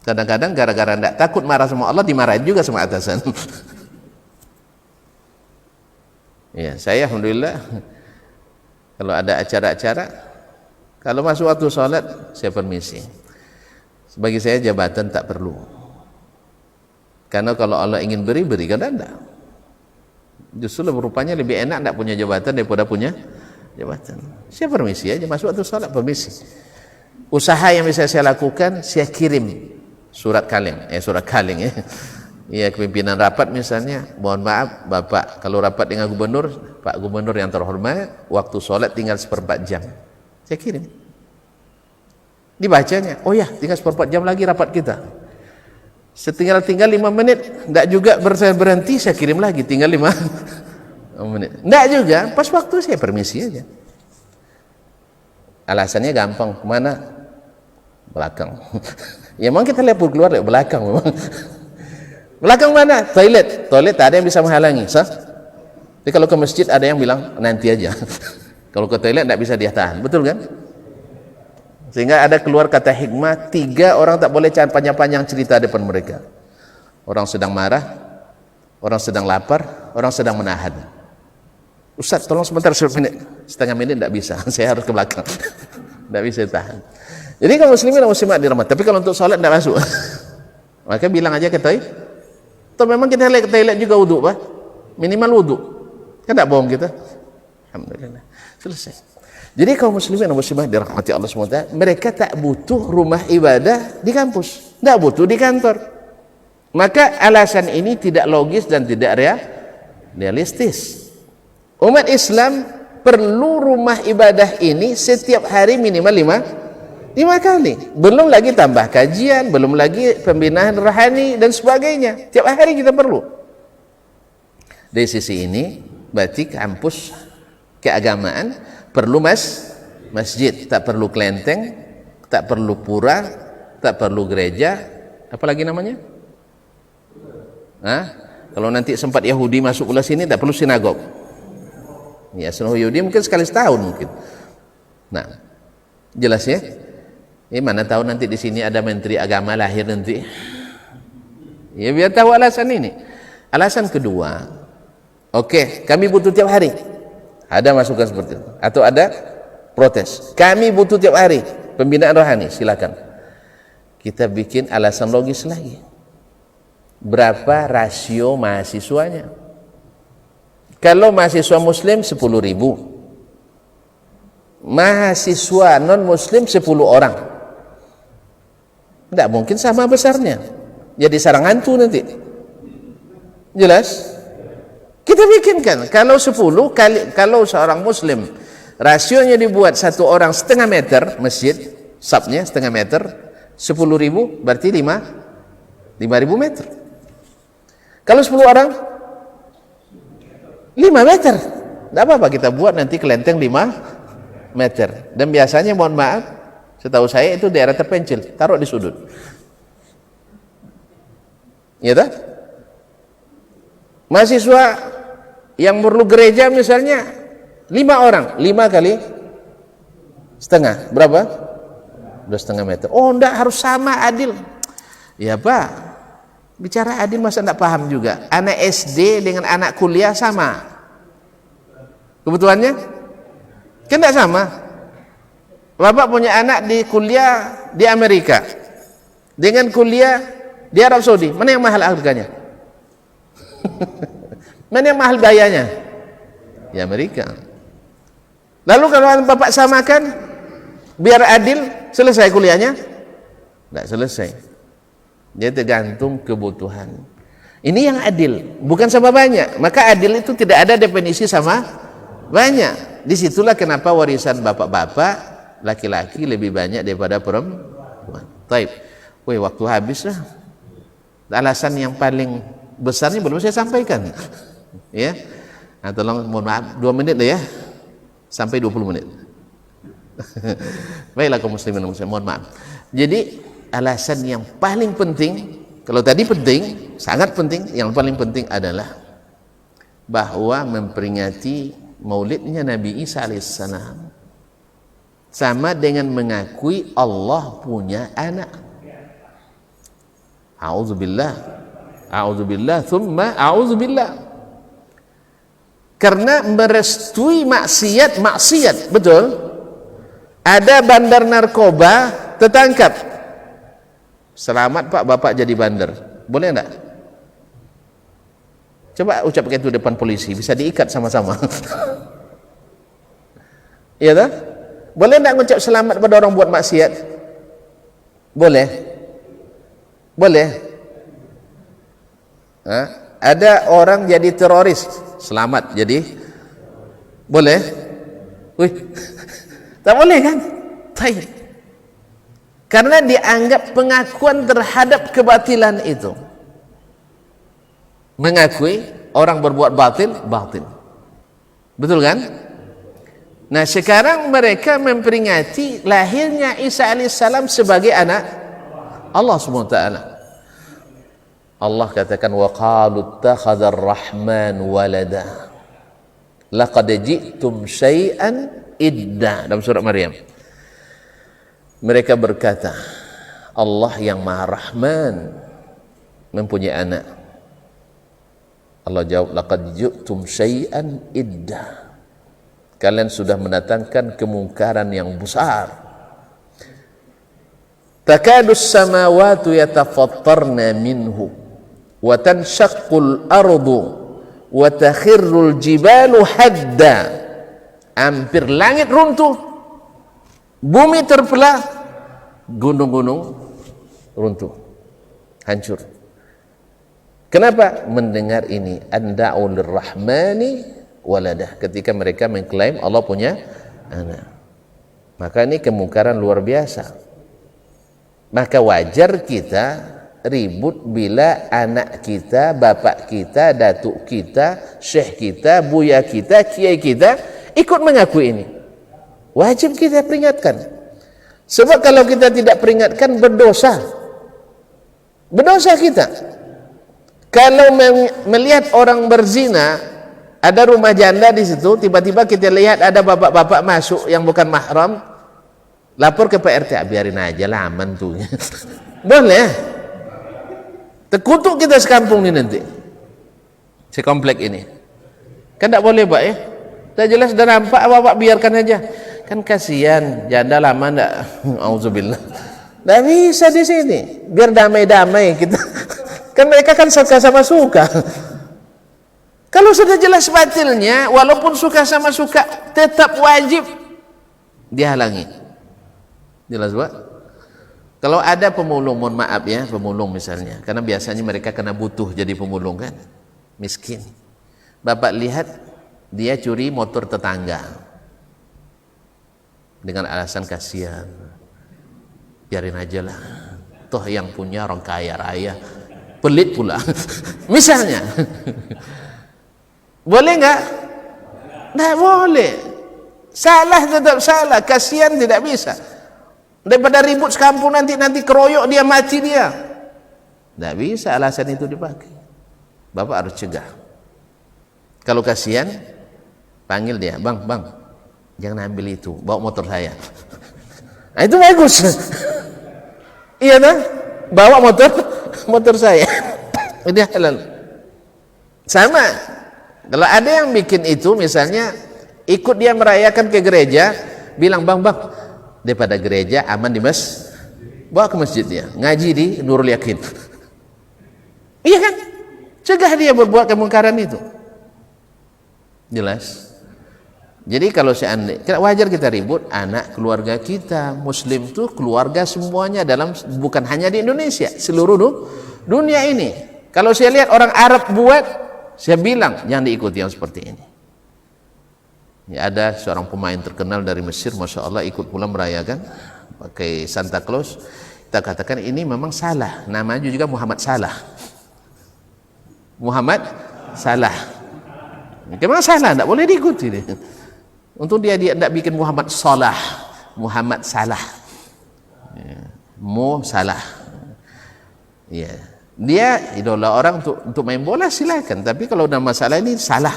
Kadang-kadang gara-gara tidak takut marah sama Allah, dimarahin juga sama atasan. Ya, saya alhamdulillah, kalau ada acara-acara, kalau masuk waktu sholat, saya permisi. Bagi saya jabatan tak perlu. Karena kalau Allah ingin beri, berikan Anda. Justru rupanya lebih enak tidak punya jabatan daripada punya jabatan. Saya permisi aja, masuk waktu salat permisi. Usaha yang bisa saya lakukan, saya kirim surat kaleng ya. Ya, kepimpinan rapat misalnya, mohon maaf Bapak, kalau rapat dengan gubernur, Pak Gubernur yang terhormat, waktu sholat tinggal 1/4 jam. Saya kirim. Dibacanya, oh ya, tinggal 1/4 jam lagi rapat kita. Tinggal 5 menit, tidak juga berhenti, saya kirim lagi, tinggal 5 menit. Tidak juga, pas waktu saya permisi aja. Alasannya gampang, kemana? Belakang. Ya memang kita lihat keluar dari belakang memang. Belakang mana? Toilet. Toilet tak ada yang bisa menghalangi. Jadi kalau ke masjid ada yang bilang nanti aja. Kalau ke toilet tidak bisa dia tahan, betul kan? Sehingga ada keluar kata hikmah, 3 orang tak boleh panjang-panjang cerita depan mereka. Orang sedang marah, orang sedang lapar, orang sedang menahan. Ustaz, tolong sebentar 1 menit. Setengah menit tidak bisa, saya harus ke belakang. Tidak bisa tahan. Jadi kalau muslimin dan muslimat dirahmati, tapi kalau untuk salat tidak masuk. Maka bilang aja ke toilet. Atau memang kita lihat ke toilet juga wudhu, Pak. Minimal wudhu. Kan tidak bohong kita. Alhamdulillah. Selesai. Jadi kaum muslimin dan muslimat dirahmati Allah SWT, mereka tak butuh rumah ibadah di kampus, tak butuh di kantor. Maka alasan ini tidak logis dan tidak realistis. Umat Islam perlu rumah ibadah ini setiap hari minimal 5 kali. Belum lagi tambah kajian, belum lagi pembinaan rohani dan sebagainya. Tiap hari kita perlu. Dari sisi ini, berarti kampus keagamaan perlu masjid, tak perlu kelenteng, tak perlu pura, tak perlu gereja, apalagi namanya? Kalau nanti sempat Yahudi masuk pula sini, tak perlu sinagog. Ya, sinagog Yahudi mungkin sekali setahun mungkin. Nah, jelas ya? Mana tahu nanti di sini ada menteri agama lahir nanti. Ya biar tahu alasan ini. Alasan kedua, oke, kami butuh tiap hari. Ada masukan seperti itu atau ada protes, kami butuh tiap hari pembinaan rohani, silakan. Kita bikin alasan logis lagi. Berapa rasio mahasiswanya? Kalau mahasiswa muslim 10.000, mahasiswa non muslim 10 orang, tidak mungkin sama besarnya, jadi sarang hantu nanti. Jelas? Kita bikinkan, kalau 10 kali, kalau seorang muslim rasionya dibuat 1 orang setengah meter masjid, sabnya setengah meter, 10.000 berarti 5.000 meter. Kalau 10 orang 5 meter, tidak apa-apa kita buat nanti kelenteng 5 meter. Dan biasanya mohon maaf, setahu saya itu daerah terpencil, taruh di sudut. Ya tak? Mahasiswa yang perlu gereja misalnya 5 orang, 5 kali setengah, berapa? 2,5 meter. Oh enggak, harus sama, adil. Ya Pak, bicara adil masa enggak paham juga? Anak SD dengan anak kuliah sama kebutuhannya? Kan enggak sama. Bapak punya anak di kuliah di Amerika dengan kuliah di Arab Saudi, mana yang mahal harganya? Mana yang mahal biayanya? Di Amerika. Lalu kalau Bapak samakan biar adil, selesai kuliahnya? Tidak selesai. Dia tergantung kebutuhan. Ini yang adil, bukan sama banyak. Maka adil itu tidak ada definisi sama banyak. Disitulah kenapa warisan bapak-bapak laki-laki lebih banyak daripada perempuan. Taib. Woi, waktu habis lah. Alasan yang paling besarnya belum saya sampaikan. Ya, nah, tolong mohon maaf 2 menit deh ya, sampai 20 menit. Baiklah kaum muslimin dan muslimat, mohon maaf. Jadi alasan yang paling penting, kalau tadi penting, sangat penting, yang paling penting adalah bahwa memperingati maulidnya Nabi Isa alaihissalam sama dengan mengakui Allah punya anak. A'udzubillah, a'udzubillah, thumma a'udzubillah. Karena merestui maksiat, betul? Ada bandar narkoba tertangkap, selamat Pak, Bapak jadi bandar. Boleh enggak? Coba ucapkan itu depan polisi, bisa diikat sama-sama. Iya tak? Boleh enggak ngucap selamat pada orang buat maksiat? Boleh? Boleh? Ada orang jadi teroris, selamat jadi? Boleh? Wih, tak boleh kan? Baik. Karena dianggap pengakuan terhadap kebatilan itu. Mengakui orang berbuat batil, batil. Betul kan? Nah sekarang mereka memperingati lahirnya Isa alaihissalam sebagai anak Allah SWT. Allah katakan wa qalu ittakhadha ar-rahman walada laqad ji'tum syai'an idda dalam surat Maryam. Mereka berkata Allah yang Maha Rahman mempunyai anak. Allah jawab laqad ji'tum syai'an idda. Kalian sudah mendatangkan kemungkaran yang besar. Takadus samawati yatafattarna minhu wa tanshaqqul ardu wa takhirrul jibalu hadda. Hampir langit runtuh, bumi terbelah, gunung-gunung runtuh, hancur. Kenapa? Mendengar ini anda'u lirrahmani waladah, ketika mereka mengklaim Allah punya anak. Maka ini kemungkaran luar biasa. Maka wajar kita ribut bila anak kita, bapak kita, datuk kita, syekh kita, buya kita, kiai kita ikut mengakui ini. Wajib kita peringatkan. Sebab kalau kita tidak peringatkan berdosa. Berdosa kita. Kalau melihat orang berzina, ada rumah janda di situ, tiba-tiba kita lihat ada bapak-bapak masuk yang bukan mahram, lapor ke Pak RT, biarin aja lah, aman tuh. Boleh. Terkutuk kita sekampung ini nanti. Sekomplek ini. Kan tak boleh Pak ya? Dah jelas dah nampak, bapak biarkan aja. Kan kasihan, janda lama ndak. Auzubillah. Ndak bisa di sini. Biar damai-damai kita. Kan mereka kan suka sama suka. Kalau sudah jelas batilnya, walaupun suka sama suka, tetap wajib dihalangi. Jelas Pak? Kalau ada pemulung, mohon maaf ya, pemulung misalnya, karena biasanya mereka kena butuh jadi pemulung kan, miskin. Bapak lihat dia curi motor tetangga dengan alasan kasihan, biarin aja lah, toh yang punya orang kaya raya, pelit pula. Misalnya, boleh nggak? Nggak boleh. Salah tetap salah, kasihan tidak bisa. Daripada ribut sekampung nanti keroyok dia, mati dia. Nggak bisa alasan itu dipakai. Bapak harus cegah. Kalau kasihan, panggil dia, bang, jangan ambil itu, bawa motor saya. Nah itu bagus. Iya kan? Bawa motor saya. Udah halal. Sama. Kalau ada yang bikin itu, misalnya ikut dia merayakan ke gereja, bilang bang, daripada gereja aman di bawa ke masjid dia, ngaji di Nurul Yakin. Iya kan? Cegah dia berbuat kemungkaran itu. Jelas. Jadi kalau seandainya wajar kita ribut, anak keluarga kita, muslim tuh keluarga semuanya, dalam bukan hanya di Indonesia, seluruh dunia ini. Kalau saya lihat orang Arab buat, saya bilang jangan diikuti yang seperti ini. Ya, ada seorang pemain terkenal dari Mesir, masya Allah, ikut pula merayakan pakai Santa Claus. Kita katakan ini memang salah. Namanya juga Muhammad Salah. Muhammad Salah. Memang salah, tidak boleh diikuti. Untuk dia tidak bikin Muhammad Salah, Muhammad Salah. Ya. Mu Salah. Ya. Dia idola orang untuk main bola silakan, tapi kalau ada masalah ini salah.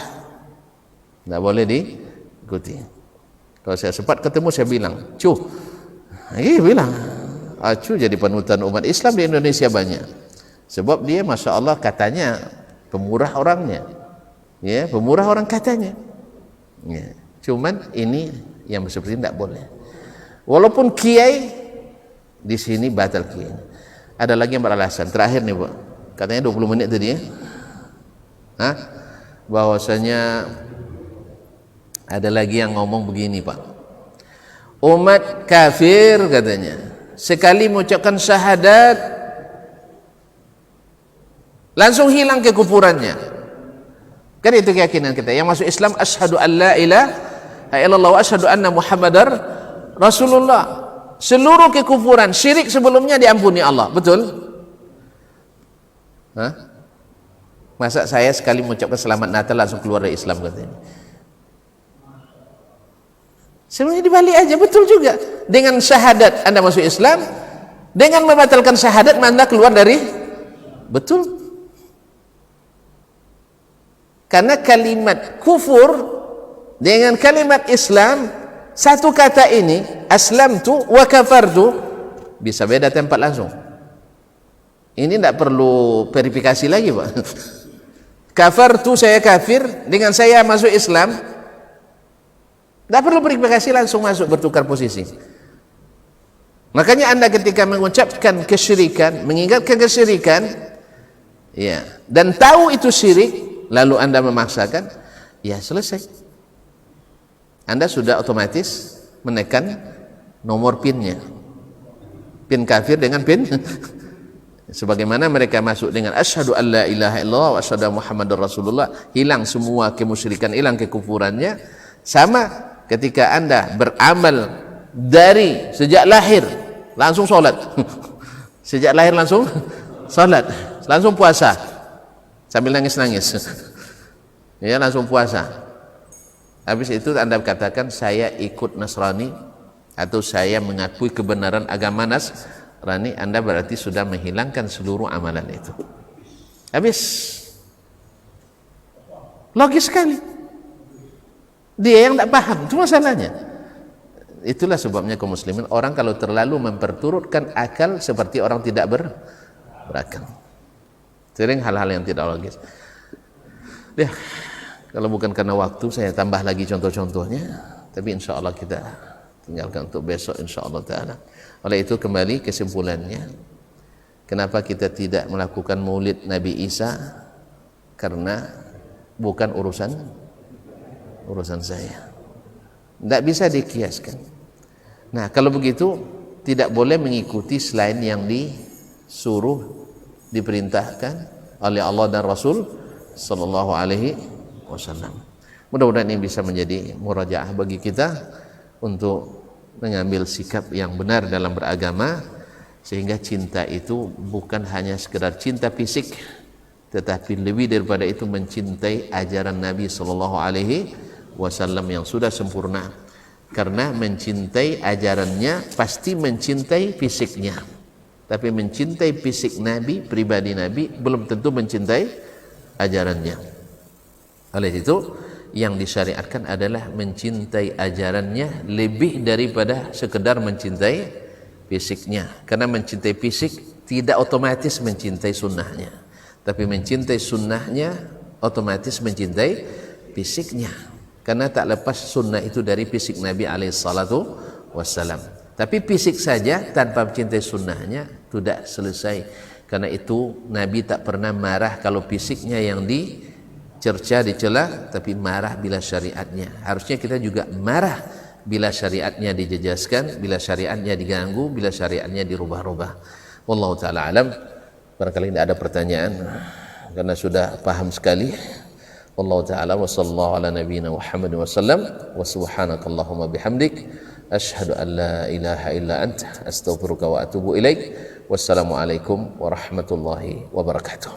Tidak boleh diikuti. Kalau saya sempat ketemu, saya bilang, bilang, jadi panutan umat Islam di Indonesia banyak. Sebab dia masya Allah katanya pemurah orangnya. Ya, pemurah orang katanya. Ya. Cuman ini yang seperti ini tidak boleh. Walaupun kiai di sini batal kiai. Ada lagi yang beralasan. Terakhir nih Pak, katanya 20 menit tadi ya. Bahwasanya ada lagi yang ngomong begini Pak, umat kafir katanya sekali mengucapkan syahadat langsung hilang kekufurannya. Kan itu keyakinan kita. Yang masuk Islam asyhadu an la ilaha illallah wa asyhadu anna muhammadar rasulullah. Seluruh kekufuran syirik sebelumnya diampuni Allah. Betul? Masa saya sekali mengucapkan selamat Natal langsung keluar dari Islam katanya? Sebenarnya dibalik aja, betul juga. Dengan syahadat Anda masuk Islam, dengan membatalkan syahadat Anda keluar dari, betul. Karena kalimat kufur dengan kalimat Islam, satu kata ini, aslamtu wa kafartu, bisa beda tempat langsung. Ini tidak perlu verifikasi lagi Pak. Kafartu, saya kafir, dengan saya masuk Islam, tidak perlu verifikasi, langsung masuk, bertukar posisi. Makanya Anda ketika mengucapkan kesyirikan, mengingatkan kesyirikan, ya, dan tahu itu syirik, lalu Anda memaksakan, ya selesai. Anda sudah otomatis menekan nomor pinnya, pin kafir dengan pin sebagaimana mereka masuk dengan asyhadu an la ilaha illallah wa asyhadu muhammadar rasulullah, hilang semua kemusyrikan, hilang kekufurannya. Sama ketika Anda beramal dari sejak lahir langsung sholat sejak lahir langsung sholat, langsung puasa sambil nangis-nangis ya, langsung puasa. Habis itu Anda katakan saya ikut Nasrani atau saya mengakui kebenaran agama Nasrani, Anda berarti sudah menghilangkan seluruh amalan itu. Habis. Logis sekali. Dia yang tidak paham, itu masalahnya. Itulah sebabnya kaum muslimin, orang kalau terlalu memperturutkan akal seperti orang tidak berakal. Sering hal-hal yang tidak logis. Ya, kalau bukan karena waktu saya tambah lagi contoh-contohnya, tapi insya Allah kita tinggalkan untuk besok insya Allah ta'ala. Oleh itu kembali kesimpulannya, kenapa kita tidak melakukan maulid Nabi Isa? Karena bukan urusan saya, tidak bisa dikiaskan. Nah kalau begitu tidak boleh mengikuti selain yang disuruh, diperintahkan oleh Allah dan Rasul Sallallahu Alaihi Wasallam. Mudah-mudahan ini bisa menjadi murajaah bagi kita untuk mengambil sikap yang benar dalam beragama, sehingga cinta itu bukan hanya sekedar cinta fisik, tetapi lebih daripada itu mencintai ajaran Nabi Sallallahu Alaihi Wasallam yang sudah sempurna. Karena mencintai ajarannya pasti mencintai fisiknya, tapi mencintai fisik Nabi, pribadi Nabi, belum tentu mencintai ajarannya. Oleh itu yang disyariatkan adalah mencintai ajarannya lebih daripada sekedar mencintai fisiknya. Karena mencintai fisik tidak otomatis mencintai sunnahnya, tapi mencintai sunnahnya otomatis mencintai fisiknya. Karena tak lepas sunnah itu dari fisik Nabi SAW. Tapi fisik saja tanpa mencintai sunnahnya tidak selesai. Karena itu Nabi tak pernah marah kalau fisiknya yang dicerca, dicela, tapi marah bila syariatnya. Harusnya kita juga marah bila syariatnya dijejaskan, bila syariatnya diganggu, bila syariatnya dirubah-rubah. Wallahu ta'ala alam. Barangkali tidak ada pertanyaan karena sudah paham sekali. Wallahu ta'ala wa sallallahu ala nabiyyina Muhammad wa sallam wa subhanakallahumma bihamdik asyhadu an la ilaha illa anta astaghfiruka wa atubu ilaik. Wassalamualaikum warahmatullahi wabarakatuh.